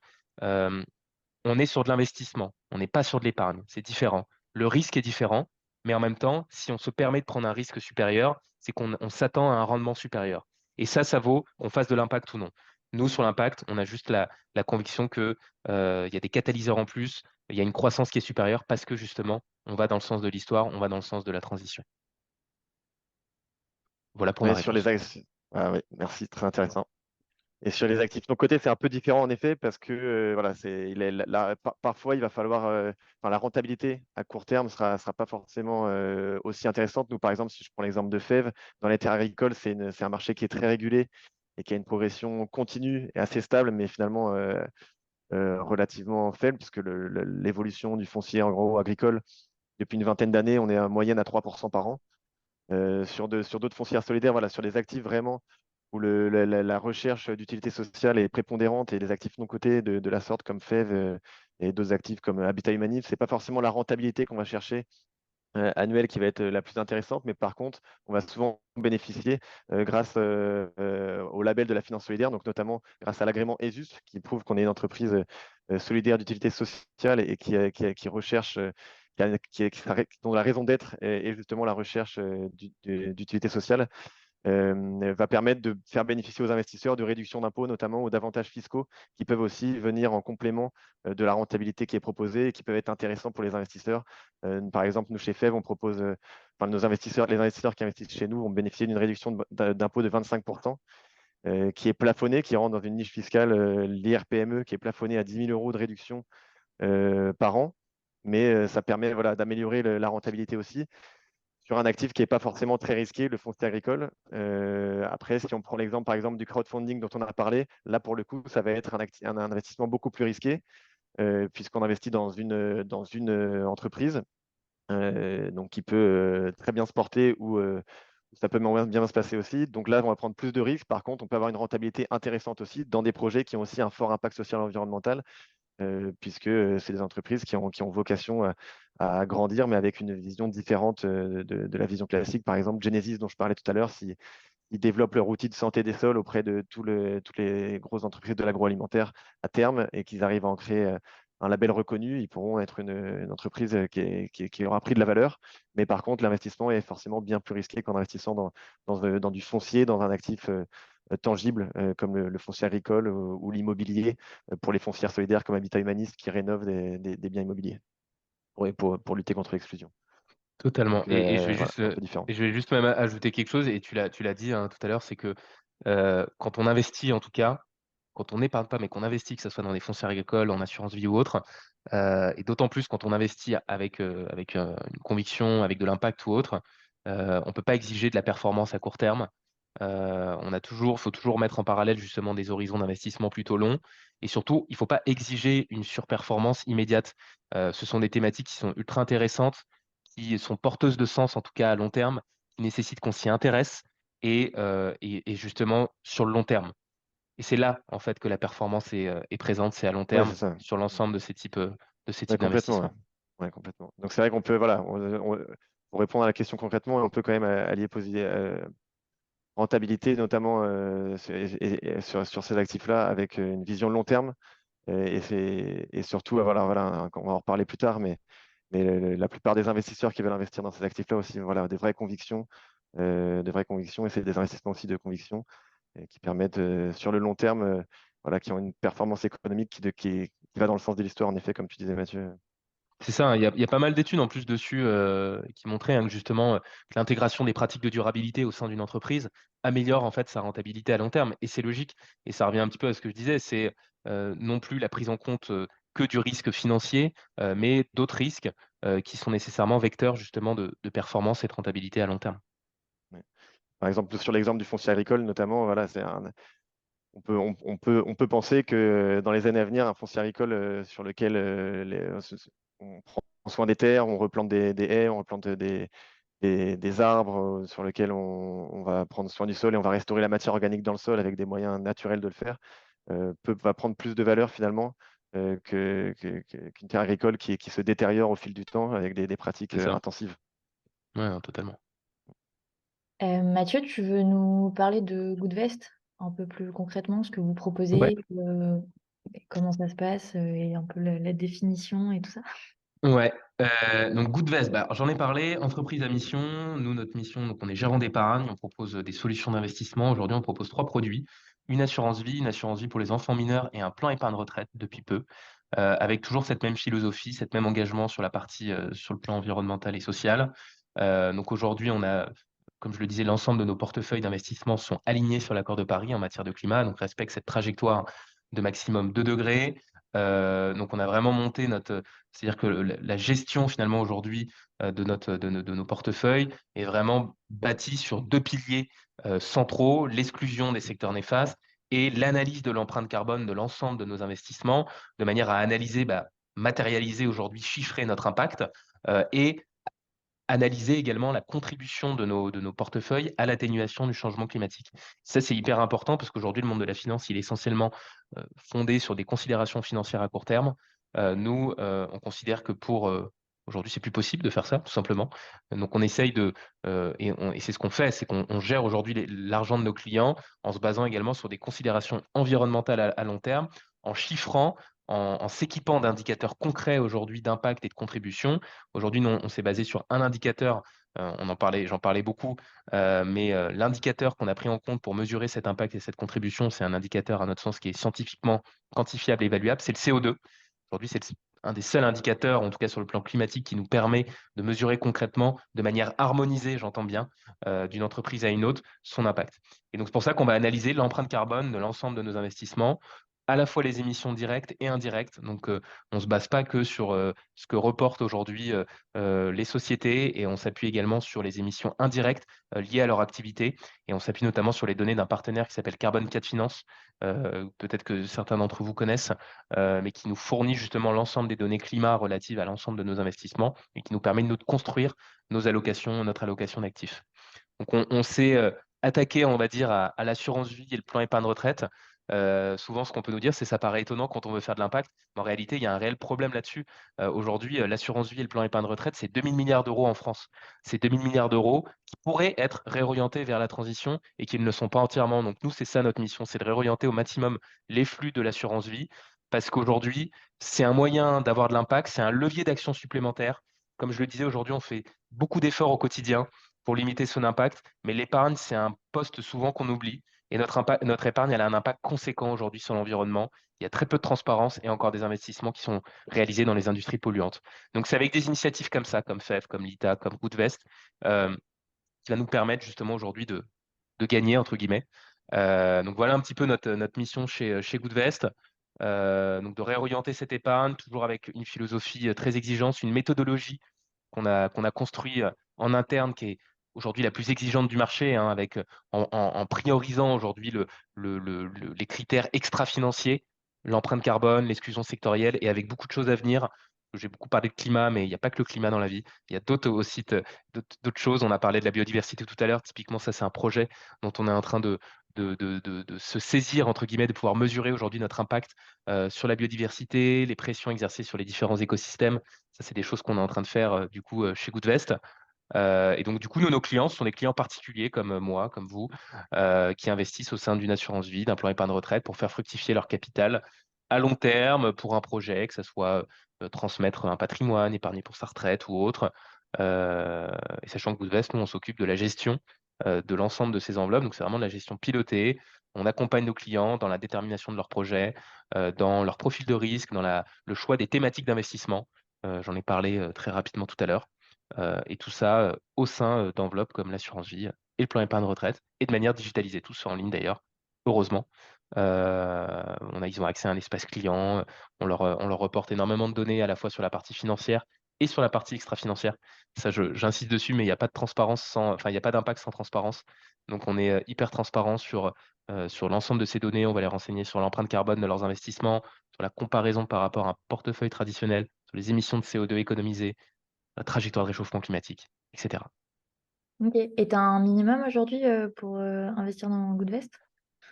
on est sur de l'investissement, on n'est pas sur de l'épargne, c'est différent. Le risque est différent, mais en même temps, si on se permet de prendre un risque supérieur, c'est qu'on s'attend à un rendement supérieur. Et ça vaut qu'on fasse de l'impact ou non. Nous, sur l'impact, on a juste la conviction qu'il y a des catalyseurs en plus, il y a une croissance qui est supérieure parce que justement, on va dans le sens de l'histoire, on va dans le sens de la transition. Voilà pour ma Ouais, sur les réponse. axes. Ah, oui, merci, très intéressant. Et sur les actifs de ton côté, c'est un peu différent en effet parce que voilà, parfois il va falloir, enfin, la rentabilité à court terme sera pas forcément aussi intéressante. Nous, par exemple, si je prends l'exemple de Fèves, dans les terres agricoles, c'est un marché qui est très régulé et qui a une progression continue et assez stable, mais finalement relativement faible, puisque l'évolution du foncier en gros agricole, depuis une vingtaine d'années, on est en moyenne à 3% par an. Sur d'autres foncières solidaires, voilà, sur des actifs vraiment où la recherche d'utilité sociale est prépondérante et les actifs non cotés de la sorte comme FEV et d'autres actifs comme Habitat Humanif, c'est pas forcément la rentabilité qu'on va chercher annuelle qui va être la plus intéressante, mais par contre, on va souvent bénéficier grâce au label de la finance solidaire, donc notamment grâce à l'agrément ESUS, qui prouve qu'on est une entreprise solidaire d'utilité sociale et qui recherche, dont la raison d'être est justement la recherche d'utilité sociale. Va permettre de faire bénéficier aux investisseurs de réductions d'impôts, notamment, ou d'avantages fiscaux qui peuvent aussi venir en complément de la rentabilité qui est proposée et qui peuvent être intéressants pour les investisseurs. Par exemple, nous, chez FEV, on propose, enfin, les investisseurs qui investissent chez nous vont bénéficier d'une réduction d'impôt de 25%, qui est plafonnée, qui rentre dans une niche fiscale, l'IRPME, qui est plafonnée à 10 000 € de réduction par an. Mais ça permet voilà, d'améliorer la rentabilité aussi sur un actif qui n'est pas forcément très risqué, le foncier agricole. Après, si on prend l'exemple, par exemple, du crowdfunding dont on a parlé, là, pour le coup, ça va être un investissement beaucoup plus risqué, puisqu'on investit dans une entreprise, donc qui peut très bien se porter ou ça peut moins bien se passer aussi. Donc là, on va prendre plus de risques. Par contre, on peut avoir une rentabilité intéressante aussi dans des projets qui ont aussi un fort impact social et environnemental, puisque c'est des entreprises qui ont vocation à grandir, mais avec une vision différente de la vision classique. Par exemple, Genesis, dont je parlais tout à l'heure, ils développent leur outil de santé des sols auprès de toutes les grosses entreprises de l'agroalimentaire à terme et qu'ils arrivent à en créer un label reconnu, ils pourront être une entreprise qui aura pris de la valeur. Mais par contre, l'investissement est forcément bien plus risqué qu'en investissant dans du foncier, dans un actif tangible comme le foncier agricole ou l'immobilier pour les foncières solidaires comme Habitat Humaniste qui rénovent des biens immobiliers pour lutter contre l'exclusion. Totalement. Donc Et je vais voilà, juste, c'est un peu différent. et je vais juste même ajouter quelque chose, et tu l'as dit hein, tout à l'heure, c'est que quand on investit, en tout cas, quand on n'épargne pas, mais qu'on investit, que ce soit dans des foncières agricoles, en assurance vie ou autre, et d'autant plus quand on investit avec une conviction, avec de l'impact ou autre, on ne peut pas exiger de la performance à court terme. Faut toujours mettre en parallèle justement des horizons d'investissement plutôt longs. Et surtout, il ne faut pas exiger une surperformance immédiate. Ce sont des thématiques qui sont ultra intéressantes, qui sont porteuses de sens, en tout cas à long terme, qui nécessitent qu'on s'y intéresse et justement sur le long terme. Et c'est là, en fait, que la performance est présente, c'est à long Oui, terme c'est ça. sur l'ensemble de ces Ouais, types complètement. Ouais. d'investissements. Ouais, complètement. Donc c'est vrai qu'on peut, voilà, pour répondre à la question concrètement, on peut quand même allier rentabilité, notamment sur ces actifs-là, avec une vision long terme. Et surtout, voilà, on va en reparler plus tard, mais la plupart des investisseurs qui veulent investir dans ces actifs-là aussi, voilà, des vraies convictions, et c'est des investissements aussi de conviction qui permettent sur le long terme, voilà, qui ont une performance économique qui va dans le sens de l'histoire, en effet, comme tu disais, Mathieu. C'est ça, hein, il y a pas mal d'études en plus dessus qui montraient hein, que justement que l'intégration des pratiques de durabilité au sein d'une entreprise améliore en fait sa rentabilité à long terme. Et c'est logique. Et ça revient un petit peu à ce que je disais, c'est non plus la prise en compte que du risque financier, mais d'autres risques qui sont nécessairement vecteurs justement de performance et de rentabilité à long terme. Ouais. Par exemple, sur l'exemple du foncier agricole, notamment, voilà, on peut penser que dans les années à venir, un foncier agricole sur lequel on prend soin des terres, on replante des haies, on replante des arbres sur lesquels on va prendre soin du sol et on va restaurer la matière organique dans le sol avec des moyens naturels de le faire, va prendre plus de valeur finalement qu'une terre agricole qui se détériore au fil du temps avec des pratiques C'est ça. intensives. Ouais, non, totalement. Mathieu, tu veux nous parler de Goodvest un peu plus concrètement, ce que vous Ouais. proposez, comment ça se passe et un peu la définition et tout ça? Ouais, donc Goodvest, bah, j'en ai parlé, entreprise à mission. Nous, notre mission, donc on est gérant d'épargne, on propose des solutions d'investissement. Aujourd'hui, on propose 3 produits, une assurance vie pour les enfants mineurs et un plan épargne retraite depuis peu, avec toujours cette même philosophie, cet même engagement sur la partie, sur le plan environnemental et social. Donc aujourd'hui, on a, comme je le disais, l'ensemble de nos portefeuilles d'investissement sont alignés sur l'accord de Paris en matière de climat, donc respectent cette trajectoire de maximum 2 degrés. Donc on a vraiment monté c'est-à-dire que la gestion finalement aujourd'hui, de nos portefeuilles est vraiment bâtie sur 2 piliers, centraux: l'exclusion des secteurs néfastes et l'analyse de l'empreinte carbone de l'ensemble de nos investissements, de manière à analyser, matérialiser aujourd'hui, chiffrer notre impact, et analyser également la contribution de nos portefeuilles à l'atténuation du changement climatique. Ça, c'est hyper important parce qu'aujourd'hui, le monde de la finance, il est essentiellement fondé sur des considérations financières à court terme. Nous, on considère que aujourd'hui, c'est plus possible de faire ça, tout simplement. Donc, on essaye et c'est ce qu'on fait, c'est qu'on gère aujourd'hui l'argent de nos clients en se basant également sur des considérations environnementales à long terme, en chiffrant, en s'équipant d'indicateurs concrets aujourd'hui d'impact et de contribution. Aujourd'hui, nous, on s'est basé sur un indicateur, j'en parlais beaucoup, mais l'indicateur qu'on a pris en compte pour mesurer cet impact et cette contribution, c'est un indicateur, à notre sens, qui est scientifiquement quantifiable et évaluable, c'est le CO2. Aujourd'hui, c'est un des seuls indicateurs, en tout cas sur le plan climatique, qui nous permet de mesurer concrètement, de manière harmonisée, j'entends bien, d'une entreprise à une autre, son impact. Et donc, c'est pour ça qu'on va analyser l'empreinte carbone de l'ensemble de nos investissements, à la fois les émissions directes et indirectes. Donc, on ne se base pas que sur ce que reportent aujourd'hui les sociétés, et on s'appuie également sur les émissions indirectes liées à leur activité. Et on s'appuie notamment sur les données d'un partenaire qui s'appelle Carbon 4 Finance, peut-être que certains d'entre vous connaissent, mais qui nous fournit justement l'ensemble des données climat relatives à l'ensemble de nos investissements et qui nous permet de nous de construire notre allocation d'actifs. Donc on s'est attaqué, on va dire, à l'assurance vie et le plan épargne retraite. Souvent, ce qu'on peut nous dire, c'est ça paraît étonnant quand on veut faire de l'impact, mais en réalité, il y a un réel problème là-dessus. Aujourd'hui, l'assurance vie et le plan épargne retraite, c'est 2 000 milliards d'euros en France. C'est 2 000 milliards d'euros qui pourraient être réorientés vers la transition et qui ne le sont pas entièrement. Donc nous, c'est ça notre mission, c'est de réorienter au maximum les flux de l'assurance vie, parce qu'aujourd'hui, c'est un moyen d'avoir de l'impact, c'est un levier d'action supplémentaire. Comme je le disais, aujourd'hui, on fait beaucoup d'efforts au quotidien pour limiter son impact, mais l'épargne, c'est un poste souvent qu'on oublie. Et notre épargne, elle a un impact conséquent aujourd'hui sur l'environnement. Il y a très peu de transparence et encore des investissements qui sont réalisés dans les industries polluantes. Donc, c'est avec des initiatives comme ça, comme FEF, comme l'ITA, comme Goodvest, euh, qui va nous permettre justement aujourd'hui de gagner, entre guillemets. Donc, voilà un petit peu notre mission chez Goodvest. Donc, de réorienter cette épargne, toujours avec une philosophie très exigeante, une méthodologie qu'on a construit en interne, qui est aujourd'hui la plus exigeante du marché, hein, avec en priorisant aujourd'hui les critères extra-financiers, l'empreinte carbone, l'exclusion sectorielle, et avec beaucoup de choses à venir. J'ai beaucoup parlé de climat, mais il n'y a pas que le climat dans la vie. Il y a d'autres aussi, d'autres choses. On a parlé de la biodiversité tout à l'heure. Typiquement, ça, c'est un projet dont on est en train de se saisir, entre guillemets, de pouvoir mesurer aujourd'hui notre impact sur la biodiversité, les pressions exercées sur les différents écosystèmes. Ça, c'est des choses qu'on est en train de faire du coup chez Goodvest. Et donc, du coup, nos clients sont des clients particuliers comme moi, comme vous, qui investissent au sein d'une assurance vie, d'un plan épargne retraite pour faire fructifier leur capital à long terme pour un projet, que ce soit transmettre un patrimoine, épargner pour sa retraite ou autre. Euh, et sachant que Goodvest, nous, on s'occupe de la gestion de l'ensemble de ces enveloppes. Donc, c'est vraiment de la gestion pilotée. On accompagne nos clients dans la détermination de leurs projets, dans leur profil de risque, dans le choix des thématiques d'investissement. J'en ai parlé très rapidement tout à l'heure. Et tout ça au sein d'enveloppes comme l'assurance vie et le plan épargne retraite, et de manière digitalisée, tout ça en ligne d'ailleurs, heureusement. Ils ont accès à un espace client, on leur reporte énormément de données à la fois sur la partie financière et sur la partie extra-financière. Ça, j'insiste dessus, mais il n'y a pas de transparence enfin, il n'y a pas d'impact sans transparence. Donc, on est hyper transparent sur l'ensemble de ces données. On va les renseigner sur l'empreinte carbone de leurs investissements, sur la comparaison par rapport à un portefeuille traditionnel, sur les émissions de CO2 économisées, la trajectoire de réchauffement climatique, etc. OK. Et tu as un minimum aujourd'hui pour investir dans Goodvest?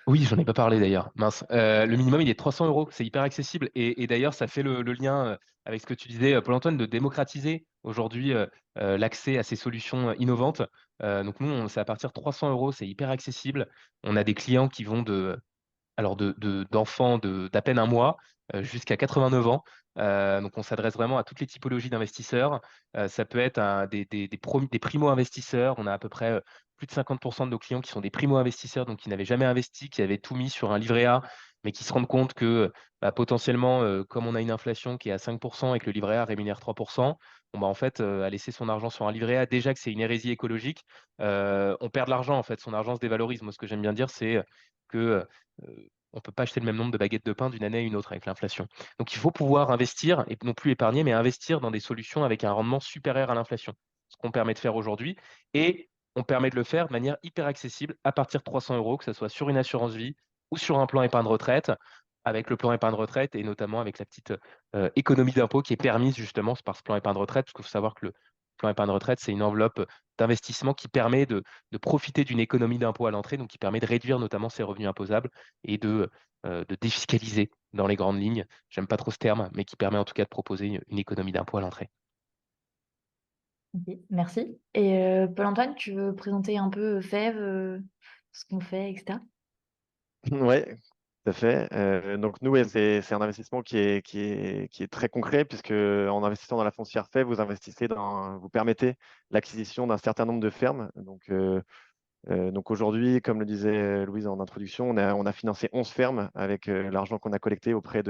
Oui, j'en ai pas parlé d'ailleurs. Mince. Le minimum, il est de 300 euros. C'est hyper accessible. Et d'ailleurs, ça fait le lien avec ce que tu disais, Paul-Antoine, de démocratiser aujourd'hui l'accès à ces solutions innovantes. Donc nous, c'est à partir de 300 euros. C'est hyper accessible. On a des clients qui vont d'enfants d'à peine un mois jusqu'à 89 ans. Donc, on s'adresse vraiment à toutes les typologies d'investisseurs. Ça peut être des primo-investisseurs. On a à peu près plus de 50% de nos clients qui sont des primo-investisseurs, donc qui n'avaient jamais investi, qui avaient tout mis sur un livret A, mais qui se rendent compte que potentiellement, comme on a une inflation qui est à 5% et que le livret A rémunère 3%, bon, en fait, à laisser son argent sur un livret A, déjà que c'est une hérésie écologique, on perd de l'argent, en fait. Son argent se dévalorise. Moi, ce que j'aime bien dire, c'est que On peut pas acheter le même nombre de baguettes de pain d'une année à une autre avec l'inflation. Donc il faut pouvoir investir et non plus épargner, mais investir dans des solutions avec un rendement supérieur à l'inflation. Ce qu'on permet de faire aujourd'hui et on permet de le faire de manière hyper accessible à partir de 300 €, que ça soit sur une assurance vie ou sur un plan épargne retraite, avec le plan épargne retraite et notamment avec la petite, économie d'impôt qui est permise justement par ce plan épargne retraite. Parce qu'il faut savoir que le plan épargne retraite, c'est une enveloppe d'investissement qui permet de profiter d'une économie d'impôt à l'entrée, donc qui permet de réduire notamment ses revenus imposables et de défiscaliser dans les grandes lignes. J'aime pas trop ce terme, mais qui permet en tout cas de proposer une économie d'impôt à l'entrée. OK, merci. Et Paul-Antoine, tu veux présenter un peu FEV, ce qu'on fait, etc. Ouais, tout à fait. Donc nous, ouais, c'est un investissement qui est très concret puisque en investissant dans la foncière FEV, vous permettez l'acquisition d'un certain nombre de fermes. Donc aujourd'hui, comme le disait Louise en introduction, on a financé 11 fermes avec l'argent qu'on a collecté auprès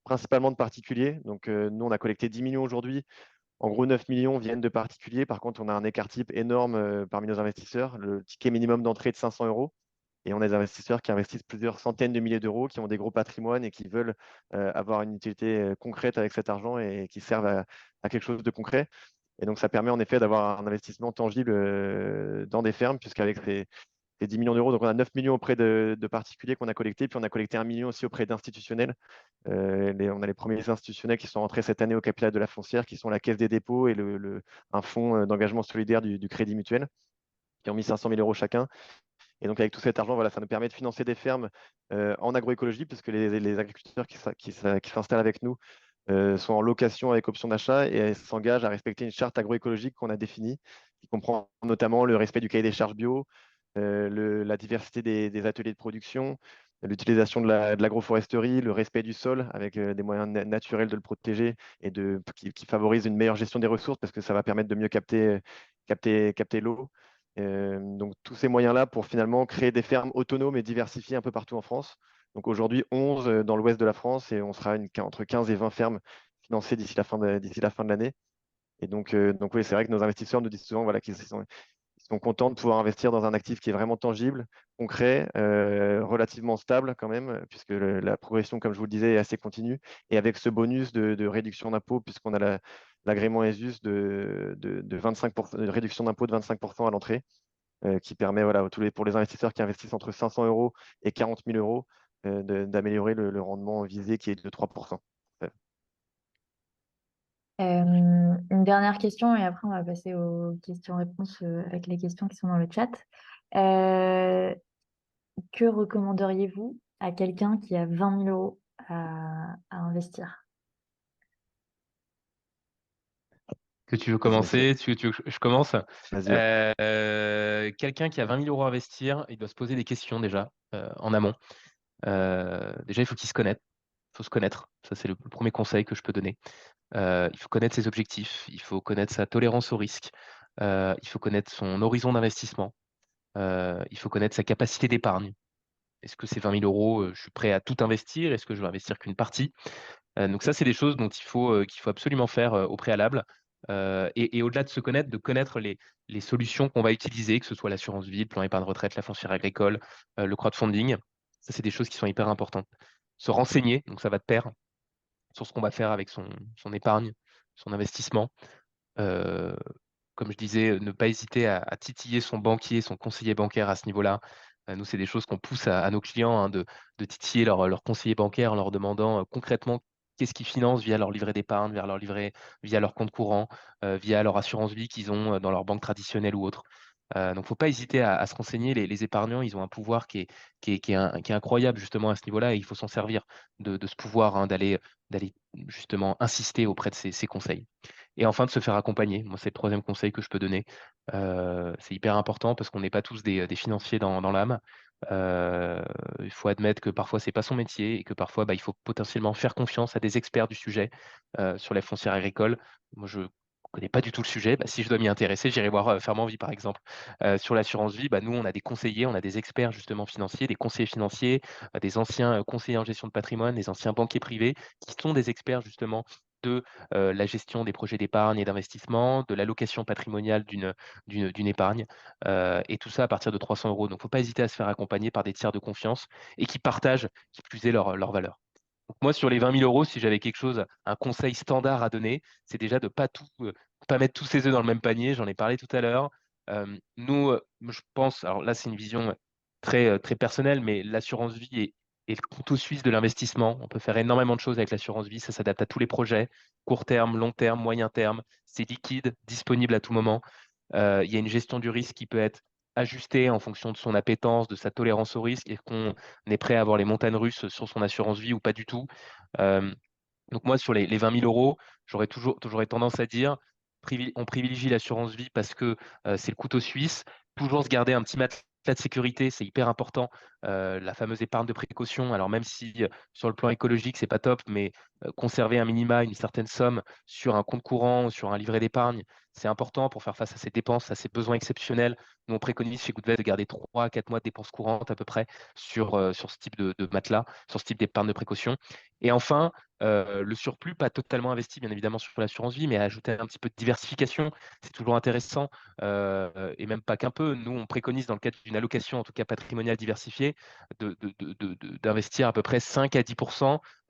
principalement de particuliers. Donc nous, on a collecté 10 millions aujourd'hui. En gros, 9 millions viennent de particuliers. Par contre, on a un écart type énorme parmi nos investisseurs. Le ticket minimum d'entrée est de 500 €. Et on a des investisseurs qui investissent plusieurs centaines de milliers d'euros, qui ont des gros patrimoines et qui veulent avoir une utilité concrète avec cet argent et qui servent à quelque chose de concret. Et donc, ça permet en effet d'avoir un investissement tangible dans des fermes, puisqu'avec ces 10 millions d'euros, donc on a 9 millions auprès de particuliers qu'on a collectés, puis on a collecté 1 million aussi auprès d'institutionnels. On a les premiers institutionnels qui sont rentrés cette année au capital de la foncière, qui sont la Caisse des dépôts et un fonds d'engagement solidaire du Crédit Mutuel, qui ont mis 500 000 € chacun. Et donc, avec tout cet argent, voilà, ça nous permet de financer des fermes en agroécologie, puisque les agriculteurs qui s'installent avec nous sont en location avec option d'achat et s'engagent à respecter une charte agroécologique qu'on a définie, qui comprend notamment le respect du cahier des charges bio, la diversité des ateliers de production, l'utilisation de l'agroforesterie, le respect du sol avec des moyens naturels de le protéger et qui favorise une meilleure gestion des ressources parce que ça va permettre de mieux capter l'eau. Donc tous ces moyens-là pour finalement créer des fermes autonomes et diversifiées un peu partout en France. Donc aujourd'hui 11 dans l'ouest de la France et on sera entre 15 et 20 fermes financées d'ici la fin de l'année. Et donc oui, c'est vrai que nos investisseurs nous disent souvent voilà, ils sont contents de pouvoir investir dans un actif qui est vraiment tangible, concret, relativement stable quand même, puisque la progression, comme je vous le disais, est assez continue. Et avec ce bonus de réduction d'impôt, puisqu'on a l'agrément ESUS de 25%, de réduction d'impôt de 25% à l'entrée, qui permet voilà, pour les investisseurs qui investissent entre 500 € et 40 000 € d'améliorer le rendement visé qui est de 3%. Une dernière question et après on va passer aux questions-réponses avec les questions qui sont dans le chat. Euh, que recommanderiez-vous à quelqu'un qui a 20 000 € à investir? Que tu veux Vas-y, Mathieu. commencer? Tu veux que je commence? Vas-y, ouais. Quelqu'un qui a 20 000 € à investir, il doit se poser des questions déjà, en amont. Déjà, il faut qu'il se connaisse. Il faut se connaître. Ça, c'est le premier conseil que je peux donner. Il faut connaître ses objectifs, il faut connaître sa tolérance au risque, il faut connaître son horizon d'investissement, il faut connaître sa capacité d'épargne. Est-ce que ces 20 000 €, je suis prêt à tout investir? Est-ce que je vais investir qu'une partie? Donc ça, c'est des choses dont qu'il faut absolument faire, au préalable. Et au-delà de se connaître, de connaître les solutions qu'on va utiliser, que ce soit l'assurance vie, le plan épargne retraite, la foncière agricole, le crowdfunding. Ça, c'est des choses qui sont hyper importantes. Se renseigner, donc ça va de pair, sur ce qu'on va faire avec son épargne, son investissement. Heu, Comme je disais, ne pas hésiter à titiller son banquier, son conseiller bancaire à ce niveau-là. Nous, c'est des choses qu'on pousse à nos clients, hein, de titiller leur conseiller bancaire en leur demandant, concrètement qu'est-ce qu'ils financent via leur livret d'épargne, via leur compte courant, via leur assurance vie qu'ils ont, dans leur banque traditionnelle ou autre. Donc faut pas hésiter à se renseigner. Les épargnants, ils ont un pouvoir qui est incroyable justement à ce niveau-là et il faut s'en servir de ce pouvoir, hein, d'aller justement insister auprès de ces conseils. Et enfin de se faire accompagner. Moi, c'est le 3e conseil que je peux donner. C'est hyper important parce qu'on n'est pas tous des financiers dans l'âme. Il faut admettre que parfois c'est pas son métier et que parfois, bah, il faut potentiellement faire confiance à des experts du sujet, sur les foncières agricoles. Moi, je connais pas du tout le sujet. Bah, si je dois m'y intéresser, j'irai voir, Fermement Vie, par exemple. Sur l'assurance vie, bah, nous, on a des conseillers, on a des experts justement financiers, des conseillers financiers, des anciens, conseillers en gestion de patrimoine, des anciens banquiers privés qui sont des experts justement de la gestion des projets d'épargne et d'investissement, de l'allocation patrimoniale d'une épargne, et tout ça à partir de 300 €. Donc, faut pas hésiter à se faire accompagner par des tiers de confiance et qui partagent, qui plus est, leurs valeurs. Donc moi, sur les 20 000 €, si j'avais quelque chose, un conseil standard à donner, c'est déjà de pas mettre tous ses œufs dans le même panier. J'en ai parlé tout à l'heure. Nous, je pense, alors là, c'est une vision très personnelle, mais l'assurance vie est le couteau suisse de l'investissement. On peut faire énormément de choses avec l'assurance vie. Ça s'adapte à tous les projets, court terme, long terme, moyen terme. C'est liquide, disponible à tout moment. Il y a une gestion du risque qui peut être ajustée en fonction de son appétence, de sa tolérance au risque. Est-ce qu'on est prêt à avoir les montagnes russes sur son assurance vie ou pas du tout? Donc moi, sur les 20 000 €, j'aurais tendance à dire, on privilégie l'assurance vie parce que, c'est le couteau suisse. Toujours se garder un petit matelas de sécurité, c'est hyper important. La fameuse épargne de précaution, alors même si, sur le plan écologique, c'est pas top, mais, conserver un minima, une certaine somme sur un compte courant, sur un livret d'épargne, c'est important pour faire face à ses dépenses, à ses besoins exceptionnels. Nous, on préconise chez Goodvet de garder 3 à 4 mois de dépenses courantes à peu près sur ce type de matelas, sur ce type d'épargne de précaution. Et enfin, le surplus, pas totalement investi bien évidemment sur l'assurance vie, mais ajouter un petit peu de diversification, c'est toujours intéressant, et même pas qu'un peu. Nous, on préconise dans le cadre d'une allocation, en tout cas patrimoniale diversifiée, d'investir à peu près 5 à 10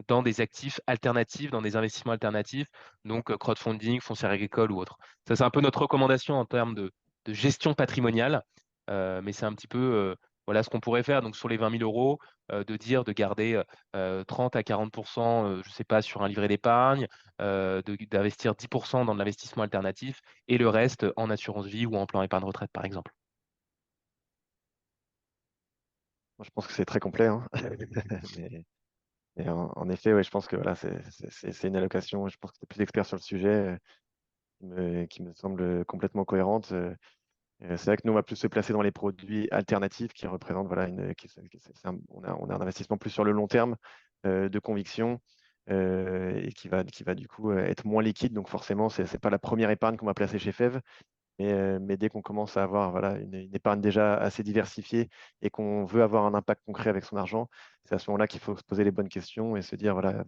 dans des actifs alternatifs, dans des investissements alternatifs, donc crowdfunding, foncière agricole ou autre. Ça, c'est un peu notre recommandation en termes de gestion patrimoniale, mais c'est un petit peu, voilà ce qu'on pourrait faire. Donc sur les 20 000 €, de garder, 30 à 40 je sais pas, sur un livret d'épargne, d'investir 10 dans de l'investissement alternatif et le reste en assurance vie ou en plan épargne retraite, par exemple. Moi, je pense que c'est très complet, hein. Mais en effet, ouais, je pense que voilà, c'est une allocation, je pense que tu es plus expert sur le sujet, qui me semble complètement cohérente. C'est vrai que nous, on va plus se placer dans les produits alternatifs qui représentent, voilà, on a un investissement plus sur le long terme, de conviction, et qui va du coup être moins liquide. Donc forcément, c'est pas la première épargne qu'on va placer chez FEV. Mais dès qu'on commence à avoir, voilà, une épargne déjà assez diversifiée et qu'on veut avoir un impact concret avec son argent, c'est à ce moment-là qu'il faut se poser les bonnes questions et se dire, voilà,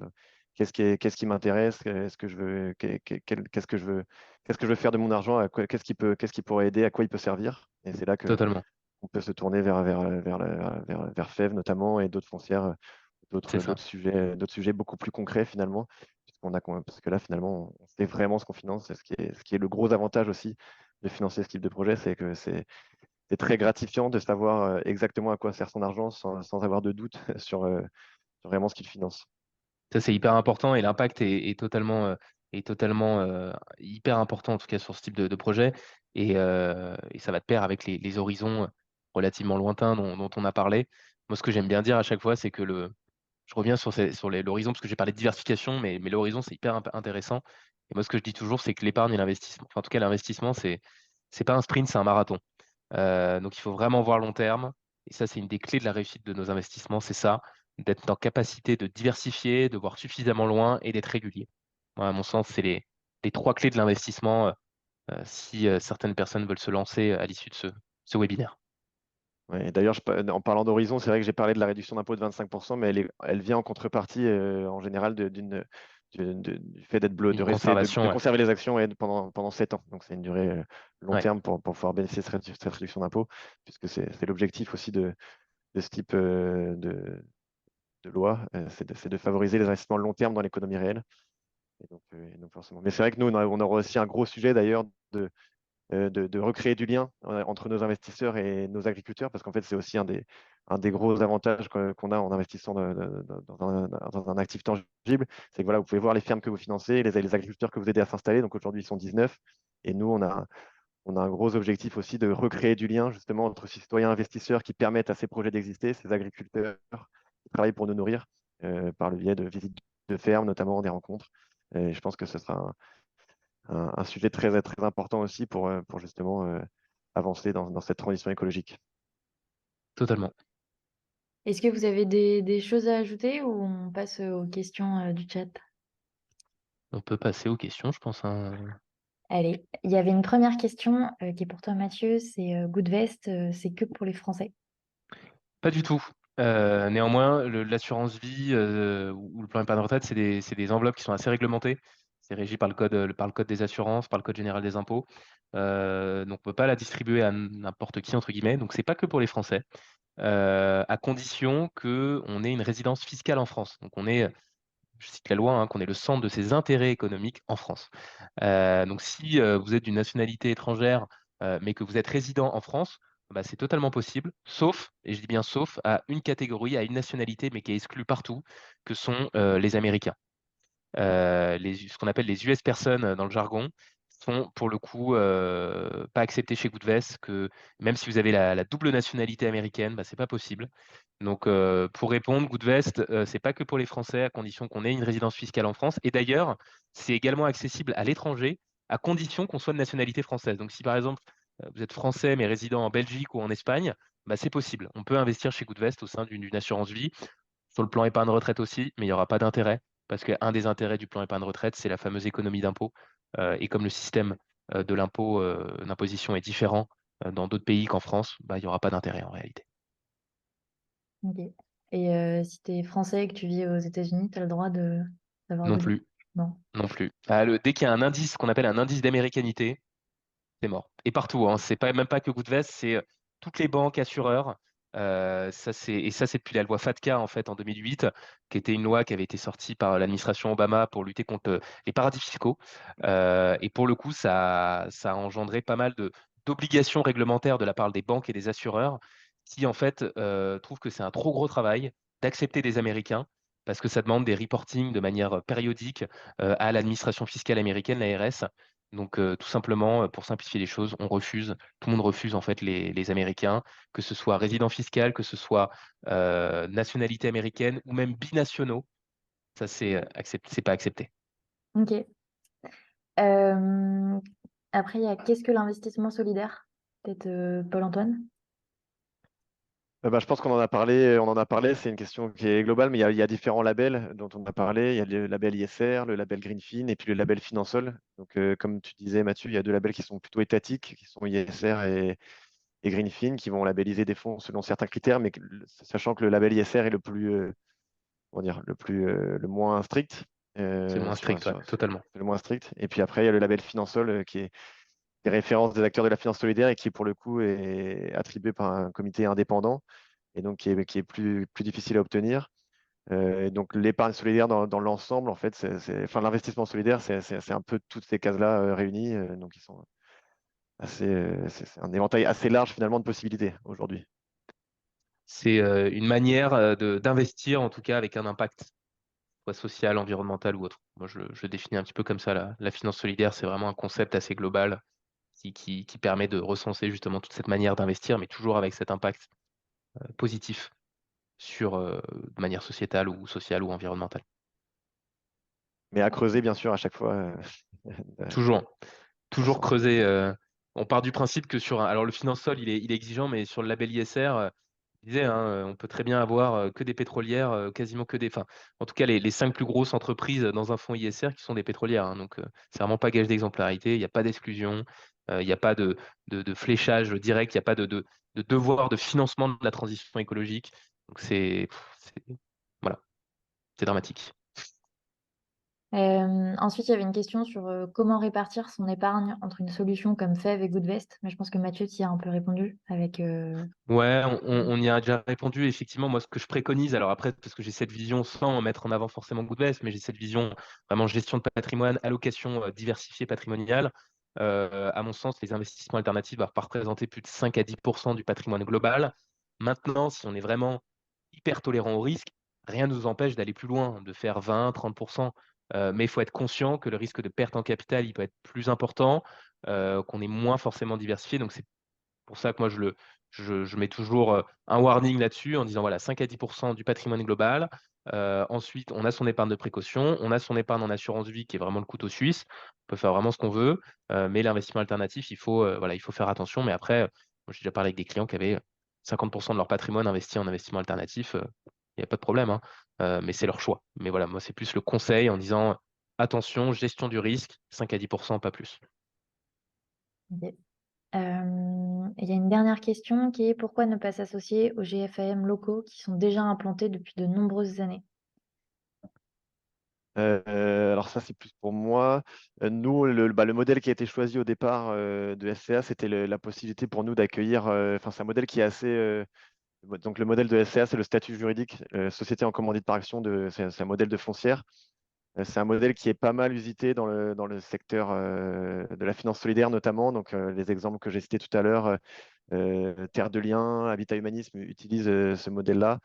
qu'est-ce qui m'intéresse? Est-ce que je veux, qu'est-ce que je veux faire de mon argent? Qu'est-ce qui pourrait aider? À quoi il peut servir? Et c'est là que Totalement, on peut se tourner vers FEV notamment et d'autres foncières, c'est ça. d'autres sujets beaucoup plus concrets finalement, parce que là finalement on sait vraiment ce qu'on finance. C'est ce qui est le gros avantage aussi de financer ce type de projet, c'est que c'est très gratifiant de savoir exactement à quoi sert son argent sans avoir de doute sur vraiment ce qu'il finance. Ça, c'est hyper important et l'impact est totalement hyper important, en tout cas sur ce type de projet. Et ça va de pair avec les horizons relativement lointains dont on a parlé. Moi, ce que j'aime bien dire à chaque fois, c'est que je reviens sur l'horizon, parce que j'ai parlé de diversification, mais l'horizon, c'est hyper intéressant. Et moi, ce que je dis toujours, c'est que l'épargne et l'investissement, enfin, en tout cas, l'investissement, c'est pas un sprint, c'est un marathon. Donc il faut vraiment voir long terme et ça, c'est une des clés de la réussite de nos investissements, c'est ça, d'être en capacité de diversifier, de voir suffisamment loin et d'être régulier. Moi, à mon sens, c'est les 3 clés de l'investissement, si, certaines personnes veulent se lancer à l'issue de ce webinaire. Ouais, et d'ailleurs, en parlant d'horizon, c'est vrai que j'ai parlé de la réduction d'impôt de 25%, mais elle vient en contrepartie en général du fait Une de conservation, ouais. conserver les actions, ouais, pendant 7 ans. Donc c'est une durée long Ouais, terme pour pouvoir bénéficier de cette réduction d'impôt, puisque c'est l'objectif aussi de ce type de loi, c'est de favoriser les investissements long terme dans l'économie réelle. Et donc forcément. Mais c'est vrai que nous, on aura aussi un gros sujet d'ailleurs de recréer du lien entre nos investisseurs et nos agriculteurs, parce qu'en fait, c'est aussi un des gros avantages qu'on a en investissant dans un actif tangible. C'est que voilà, vous pouvez voir les fermes que vous financez, les agriculteurs que vous aidez à s'installer. Donc aujourd'hui, ils sont 19. Et nous, on a un gros objectif aussi de recréer du lien justement entre citoyens investisseurs qui permettent à ces projets d'exister, ces agriculteurs qui travaillent pour nous nourrir par le biais de visites de fermes, notamment des rencontres. Et je pense que ce sera un sujet très, très important aussi pour justement avancer dans cette transition écologique. totalement. Est-ce que vous avez des choses à ajouter ou on passe aux questions du chat? On peut passer aux questions, je pense, hein. Allez, il y avait une première question qui est pour toi, Mathieu. C'est Goodvest, c'est que pour les Français? Pas du tout. Néanmoins, l'assurance vie, ou le plan épargne retraite, c'est des enveloppes qui sont assez réglementées. C'est régi par le code des assurances, par le code général des impôts. Donc on ne peut pas la distribuer à n'importe qui, entre guillemets. Donc c'est pas que pour les Français, à condition qu'on ait une résidence fiscale en France. Donc on est, je cite la loi, hein, qu'on ait le centre de ses intérêts économiques en France. Donc si vous êtes d'une nationalité étrangère, mais que vous êtes résident en France, bah, c'est totalement possible, sauf, et je dis bien sauf, à une catégorie, à une nationalité, mais qui est exclue partout, que sont les Américains. Ce qu'on appelle les US personnes dans le jargon sont pour le coup pas acceptés chez Goodvest, que même si vous avez la double nationalité américaine, bah, c'est pas possible. Donc pour répondre, Goodvest, c'est pas que pour les Français, à condition qu'on ait une résidence fiscale en France. Et d'ailleurs, c'est également accessible à l'étranger, à condition qu'on soit de nationalité française. Donc si par exemple vous êtes français mais résident en Belgique ou en Espagne, bah, c'est possible. On peut investir chez Goodvest au sein d'une assurance vie. Sur le plan épargne retraite aussi, mais il n'y aura pas d'intérêt, parce qu'un des intérêts du plan épargne retraite, c'est la fameuse économie d'impôt. Et comme le système de l'impôt, d'imposition est différent dans d'autres pays qu'en France, bah, il n'y aura pas d'intérêt en réalité. Ok. Et si tu es français et que tu vis aux États-Unis, tu as le droit d'avoir Non Goodvest? plus, Non. non plus. Ah, dès qu'il y a un indice qu'on appelle un indice d'américanité, c'est mort. Et partout, hein. C'est pas, même pas que Goodvest, c'est toutes les banques, assureurs. Ça, c'est depuis la loi FATCA en fait en 2008, qui était une loi qui avait été sortie par l'administration Obama pour lutter contre les paradis fiscaux. Et pour le coup, ça a engendré pas mal d'obligations réglementaires de la part des banques et des assureurs qui en fait trouvent que c'est un trop gros travail d'accepter des Américains parce que ça demande des reportings de manière périodique à l'administration fiscale américaine, l'ARS. Donc, tout simplement, pour simplifier les choses, on refuse, tout le monde refuse en fait les Américains, que ce soit résident fiscal, que ce soit nationalité américaine ou même binationaux. Ça, c'est pas accepté. Ok. Euh, Après, il y a qu'est-ce que l'investissement solidaire? Peut-être Paul-Antoine? Bah, je pense qu'on en a parlé, c'est une question qui est globale, mais il y a différents labels dont on a parlé. Il y a le label ISR, le label Greenfin et puis le label Finansol. Donc, comme tu disais, Mathieu, il y a deux labels qui sont plutôt étatiques, qui sont ISR et Greenfin, qui vont labelliser des fonds selon certains critères, mais sachant que le label ISR est le plus, comment dire, le moins strict. C'est moins strict, ouais, totalement. C'est le moins strict. Et puis après, il y a le label Finansol qui est des références des acteurs de la finance solidaire et qui, pour le coup, est attribué par un comité indépendant et donc qui est plus difficile à obtenir. Et donc l'épargne solidaire dans l'ensemble, en fait, enfin, l'investissement solidaire, c'est un peu toutes ces cases-là réunies. Donc ils sont assez, c'est un éventail assez large finalement de possibilités aujourd'hui. C'est une manière d'investir, en tout cas, avec un impact, soit social, environnemental ou autre. Moi, je le définis un petit peu comme ça. La finance solidaire, c'est vraiment un concept assez global qui permet de recenser justement toute cette manière d'investir, mais toujours avec cet impact positif sur de manière sociétale ou environnementale. Mais à creuser, bien sûr, à chaque fois. Toujours, toujours Ensemble. creuser. On part du principe que alors le finance sol, il est exigeant, mais sur le label ISR, je disais, hein, on peut très bien avoir que des pétrolières, quasiment que enfin, en tout cas les 5 plus grosses entreprises dans un fonds ISR qui sont des pétrolières, hein. Donc c'est vraiment pas gage d'exemplarité, il n'y a pas d'exclusion, il n'y a pas de fléchage direct, il n'y a pas de devoir de financement de la transition écologique. Donc voilà, c'est dramatique. Ensuite, il y avait une question sur comment répartir son épargne entre une solution comme Fev et Goodvest. Mais je pense que Mathieu t'y a un peu répondu avec. Ouais, on y a déjà répondu. Effectivement, moi, ce que je préconise, alors après, parce que j'ai cette vision sans mettre en avant forcément Goodvest, mais j'ai cette vision vraiment gestion de patrimoine, allocation diversifiée patrimoniale. À mon sens, les investissements alternatifs doivent pas représenter plus de 5 à 10% du patrimoine global. Maintenant, si on est vraiment hyper tolérant au risque, rien ne nous empêche d'aller plus loin, de faire 20, 30%. Mais il faut être conscient que le risque de perte en capital, il peut être plus important, qu'on est moins forcément diversifié. Donc, c'est pour ça que moi, je mets toujours un warning là-dessus en disant voilà, 5 à 10% du patrimoine global. Ensuite, on a son épargne de précaution, on a son épargne en assurance vie qui est vraiment le couteau suisse. On peut faire vraiment ce qu'on veut, mais l'investissement alternatif, voilà, il faut faire attention. Mais après, moi, j'ai déjà parlé avec des clients qui avaient 50% de leur patrimoine investi en investissement alternatif. Il n'y a pas de problème, hein. Mais c'est leur choix. Mais voilà, moi, c'est plus le conseil en disant attention, gestion du risque, 5 à 10%, pas plus. Ok. Il y a une dernière question qui est pourquoi ne pas s'associer aux GFAM locaux qui sont déjà implantés depuis de nombreuses années? Alors ça, c'est plus pour moi. Nous, le modèle qui a été choisi au départ de SCA, c'était la possibilité pour nous d'accueillir. Enfin, c'est un modèle qui est assez. Donc le modèle de SCA, c'est le statut juridique, société en commandite par action. C'est un modèle de foncière. C'est un modèle qui est pas mal usité dans le secteur de la finance solidaire notamment. Donc les exemples que j'ai cités tout à l'heure. Terre de Liens, Habitat Humanisme utilise ce modèle-là.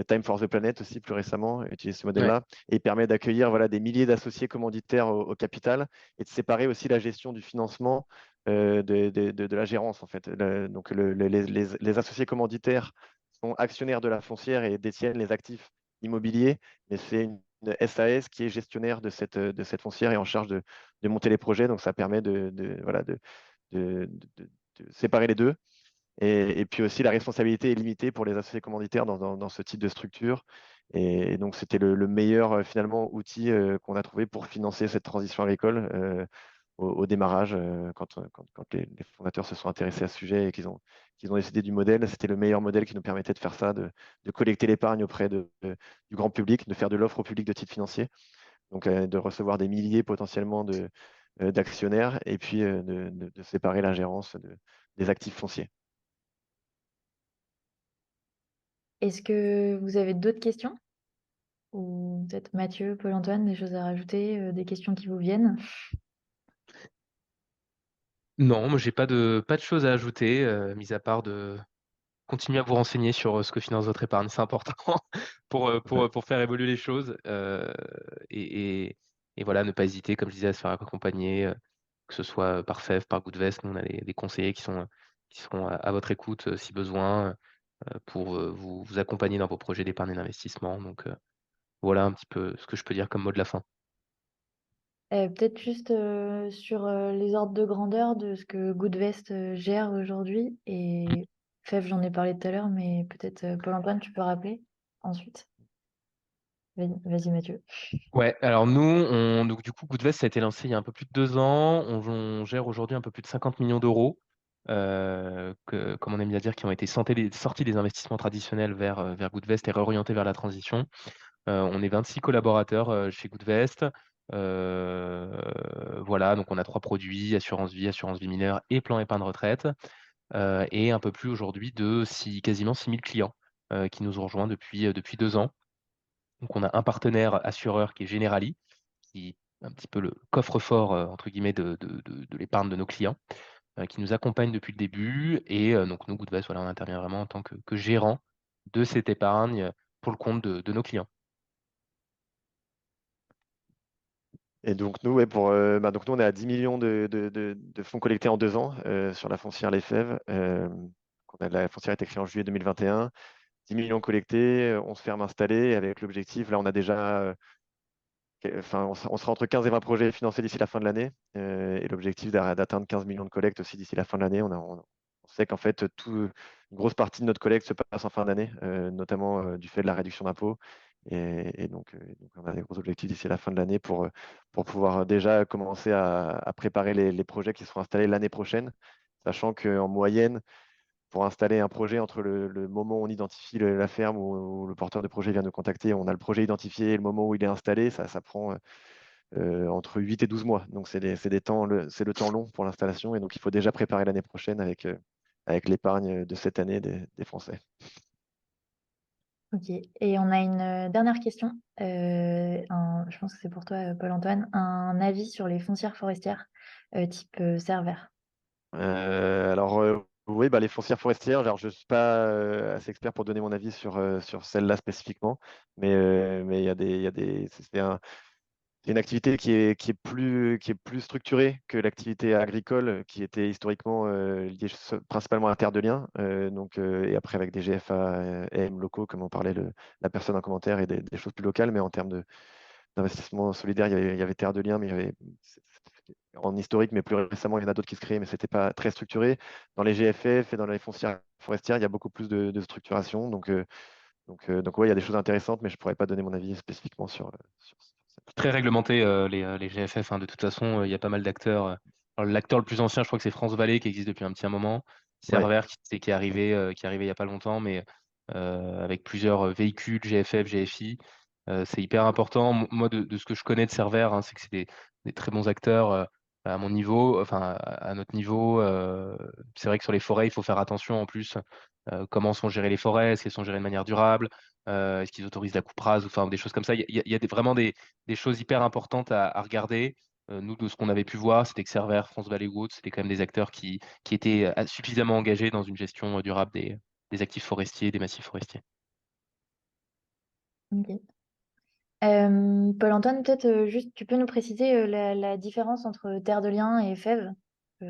Time for the Planet aussi, plus récemment, utilise ce Ouais, modèle-là. Et il permet d'accueillir voilà, des milliers d'associés commanditaires au capital et de séparer aussi la gestion du financement de la gérance, en fait. Donc, les associés commanditaires sont actionnaires de la foncière et détiennent les actifs immobiliers, mais c'est une SAS qui est gestionnaire de cette foncière et en charge de monter les projets. Donc, ça permet voilà, de- de- de séparer les deux. Et puis aussi, la responsabilité est limitée pour les associés commanditaires dans ce type de structure. Et donc, c'était le meilleur, finalement, outil qu'on a trouvé pour financer cette transition agricole au démarrage, quand les fondateurs se sont intéressés à ce sujet et qu'ils ont décidé du modèle. C'était le meilleur modèle qui nous permettait de faire ça, de collecter l'épargne auprès du grand public, de faire de l'offre au public de titres financiers, donc de recevoir des milliers potentiellement d'actionnaires et puis de séparer la gérance des actifs fonciers. Est-ce que vous avez d'autres questions? Ou peut-être Mathieu, Paul-Antoine, des choses à rajouter, des questions qui vous viennent? non, moi j'ai pas de choses à ajouter, mis à part de continuer à vous renseigner sur ce que finance votre épargne. C'est important pour faire évoluer les choses. Et, et- et voilà, ne pas hésiter, comme je disais, à se faire accompagner, que ce soit par FEV, par Goodvest. Nous, on a des conseillers qui seront à votre écoute si besoin, pour vous accompagner dans vos projets d'épargne et d'investissement. Donc voilà un petit peu ce que je peux dire comme mot de la fin. Peut-être juste, sur, les ordres de grandeur de ce que Goodvest, gère aujourd'hui et Fèv, j'en ai parlé tout à l'heure, mais peut-être, Paul-Antoine, tu peux rappeler ensuite? Vas-y Mathieu. Ouais, alors nous, donc du coup, Goodvest, ça a été lancé il y a un peu plus de 2 ans. On gère aujourd'hui un peu plus de 50 millions d'euros, comme on aime bien dire, qui ont été sortis des investissements traditionnels vers Goodvest et réorientés vers la transition. On est 26 collaborateurs chez Goodvest. Voilà, donc on a 3 produits, assurance vie mineure et plan épargne retraite. Et un peu plus aujourd'hui de quasiment 6000 clients qui nous ont rejoints depuis 2 ans. Donc, on a un partenaire assureur qui est Generali, qui est un petit peu le coffre-fort, entre guillemets, de l'épargne de nos clients, qui nous accompagne depuis le début. Et donc, nous, Goodvest, voilà, on intervient vraiment en tant que gérant de cette épargne pour le compte de nos clients. Et donc nous, ouais, donc nous, on est à 10 millions de fonds collectés en 2 ans sur la foncière Les Fèves. La foncière a été créée en juillet 2021. 10 millions collectés, on se ferme installer avec l'objectif. Là, on a déjà, enfin, on sera entre 15 et 20 projets financés d'ici la fin de l'année. Et l'objectif d'atteindre 15 millions de collectes aussi d'ici la fin de l'année. On sait qu'en fait, une grosse partie de notre collecte se passe en fin d'année, notamment du fait de la réduction d'impôts. Et donc, on a des gros objectifs d'ici la fin de l'année pour pouvoir déjà commencer à préparer les projets qui seront installés l'année prochaine, sachant qu'en moyenne, pour installer un projet entre le moment où on identifie la ferme où le porteur de projet vient nous contacter, on a le projet identifié et le moment où il est installé, ça prend entre 8 et 12 mois. Donc, c'est le temps long pour l'installation. Et donc, il faut déjà préparer l'année prochaine avec l'épargne de cette année des Français. OK et on a une, dernière question, je pense que c'est pour toi, Paul-Antoine. Un avis sur les foncières forestières, type, Cervère? Alors, oui, bah, les foncières forestières, alors je ne suis pas assez expert pour donner mon avis sur celle-là spécifiquement, mais c'est une activité qui est plus structurée que l'activité agricole, qui était historiquement liée principalement à la terre de liens, et après avec des GFA AM locaux, comme on parlait la personne en commentaire, et des choses plus locales, mais en termes d'investissement solidaire, il y avait terre de liens, mais en historique, mais plus récemment, il y en a d'autres qui se créent, mais ce n'était pas très structuré. Dans les GFF et dans les foncières forestières, il y a beaucoup plus de structuration. Donc ouais, il y a des choses intéressantes, mais je ne pourrais pas donner mon avis spécifiquement sur ça. Très réglementé, les GFF, hein. De toute façon, il y a pas mal d'acteurs. Alors, l'acteur le plus ancien, je crois que c'est France Vallée, qui existe depuis un petit moment. Ouais. Cervère, qui est arrivé il n'y a pas longtemps, mais avec plusieurs véhicules, GFF, GFI. C'est hyper important. Moi, de ce que je connais de Cervère, hein, c'est que c'est des très bons acteurs à mon niveau, enfin à notre niveau. C'est vrai que sur les forêts, il faut faire attention en plus. Comment sont gérées les forêts? Est-ce qu'elles sont gérées de manière durable? Est-ce qu'ils autorisent la coupe rase? Enfin, des choses comme ça. Il y a vraiment des choses hyper importantes à regarder. Nous, de ce qu'on avait pu voir, c'était que Cervère, France Valley Wood, c'était quand même des acteurs qui étaient suffisamment engagés dans une gestion durable des actifs forestiers, des massifs forestiers. Ok. Paul-Antoine, peut-être juste, tu peux nous préciser la différence entre Terre de Liens et Fèves,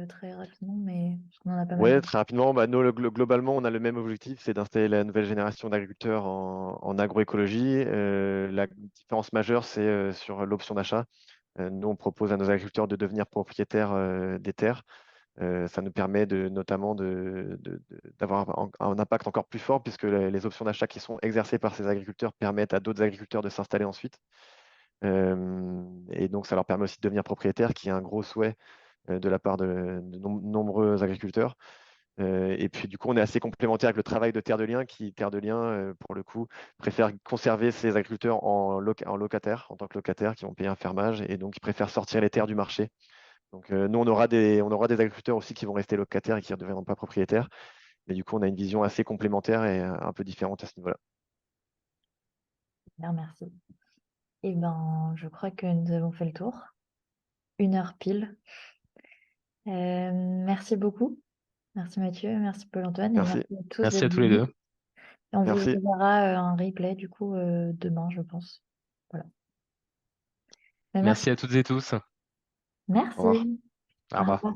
très rapidement, mais parce qu'on en a pas mal. Ouais, très rapidement, bah, nous, globalement, on a le même objectif, c'est d'installer la nouvelle génération d'agriculteurs en agroécologie. La différence majeure, c'est sur l'option d'achat. Nous, on propose à nos agriculteurs de devenir propriétaires des terres. Ça nous permet notamment d'avoir un impact encore plus fort puisque les options d'achat qui sont exercées par ces agriculteurs permettent à d'autres agriculteurs de s'installer ensuite. Et donc, ça leur permet aussi de devenir propriétaires, qui est un gros souhait de la part de nombreux agriculteurs. Et puis, du coup, on est assez complémentaire avec le travail de Terre de Liens, qui, Terre de Liens, pour le coup, préfère conserver ses agriculteurs en locataire, en tant que locataires, qui vont payer un fermage, et donc ils préfèrent sortir les terres du marché. Donc, nous, on aura des agriculteurs aussi qui vont rester locataires et qui ne deviendront pas propriétaires. Mais du coup, on a une vision assez complémentaire et un peu différente à ce niveau-là. Super, merci. Eh ben, je crois que nous avons fait le tour. 1 heure pile. Merci beaucoup. Merci Mathieu, merci Paul-Antoine et Merci. merci à tous Merci d'être à tous les venus. deux. Et on vous Merci. enverra un replay du coup demain, je pense. Voilà. Merci Merci. à toutes et tous. Au revoir. Merci. Au Au revoir. revoir.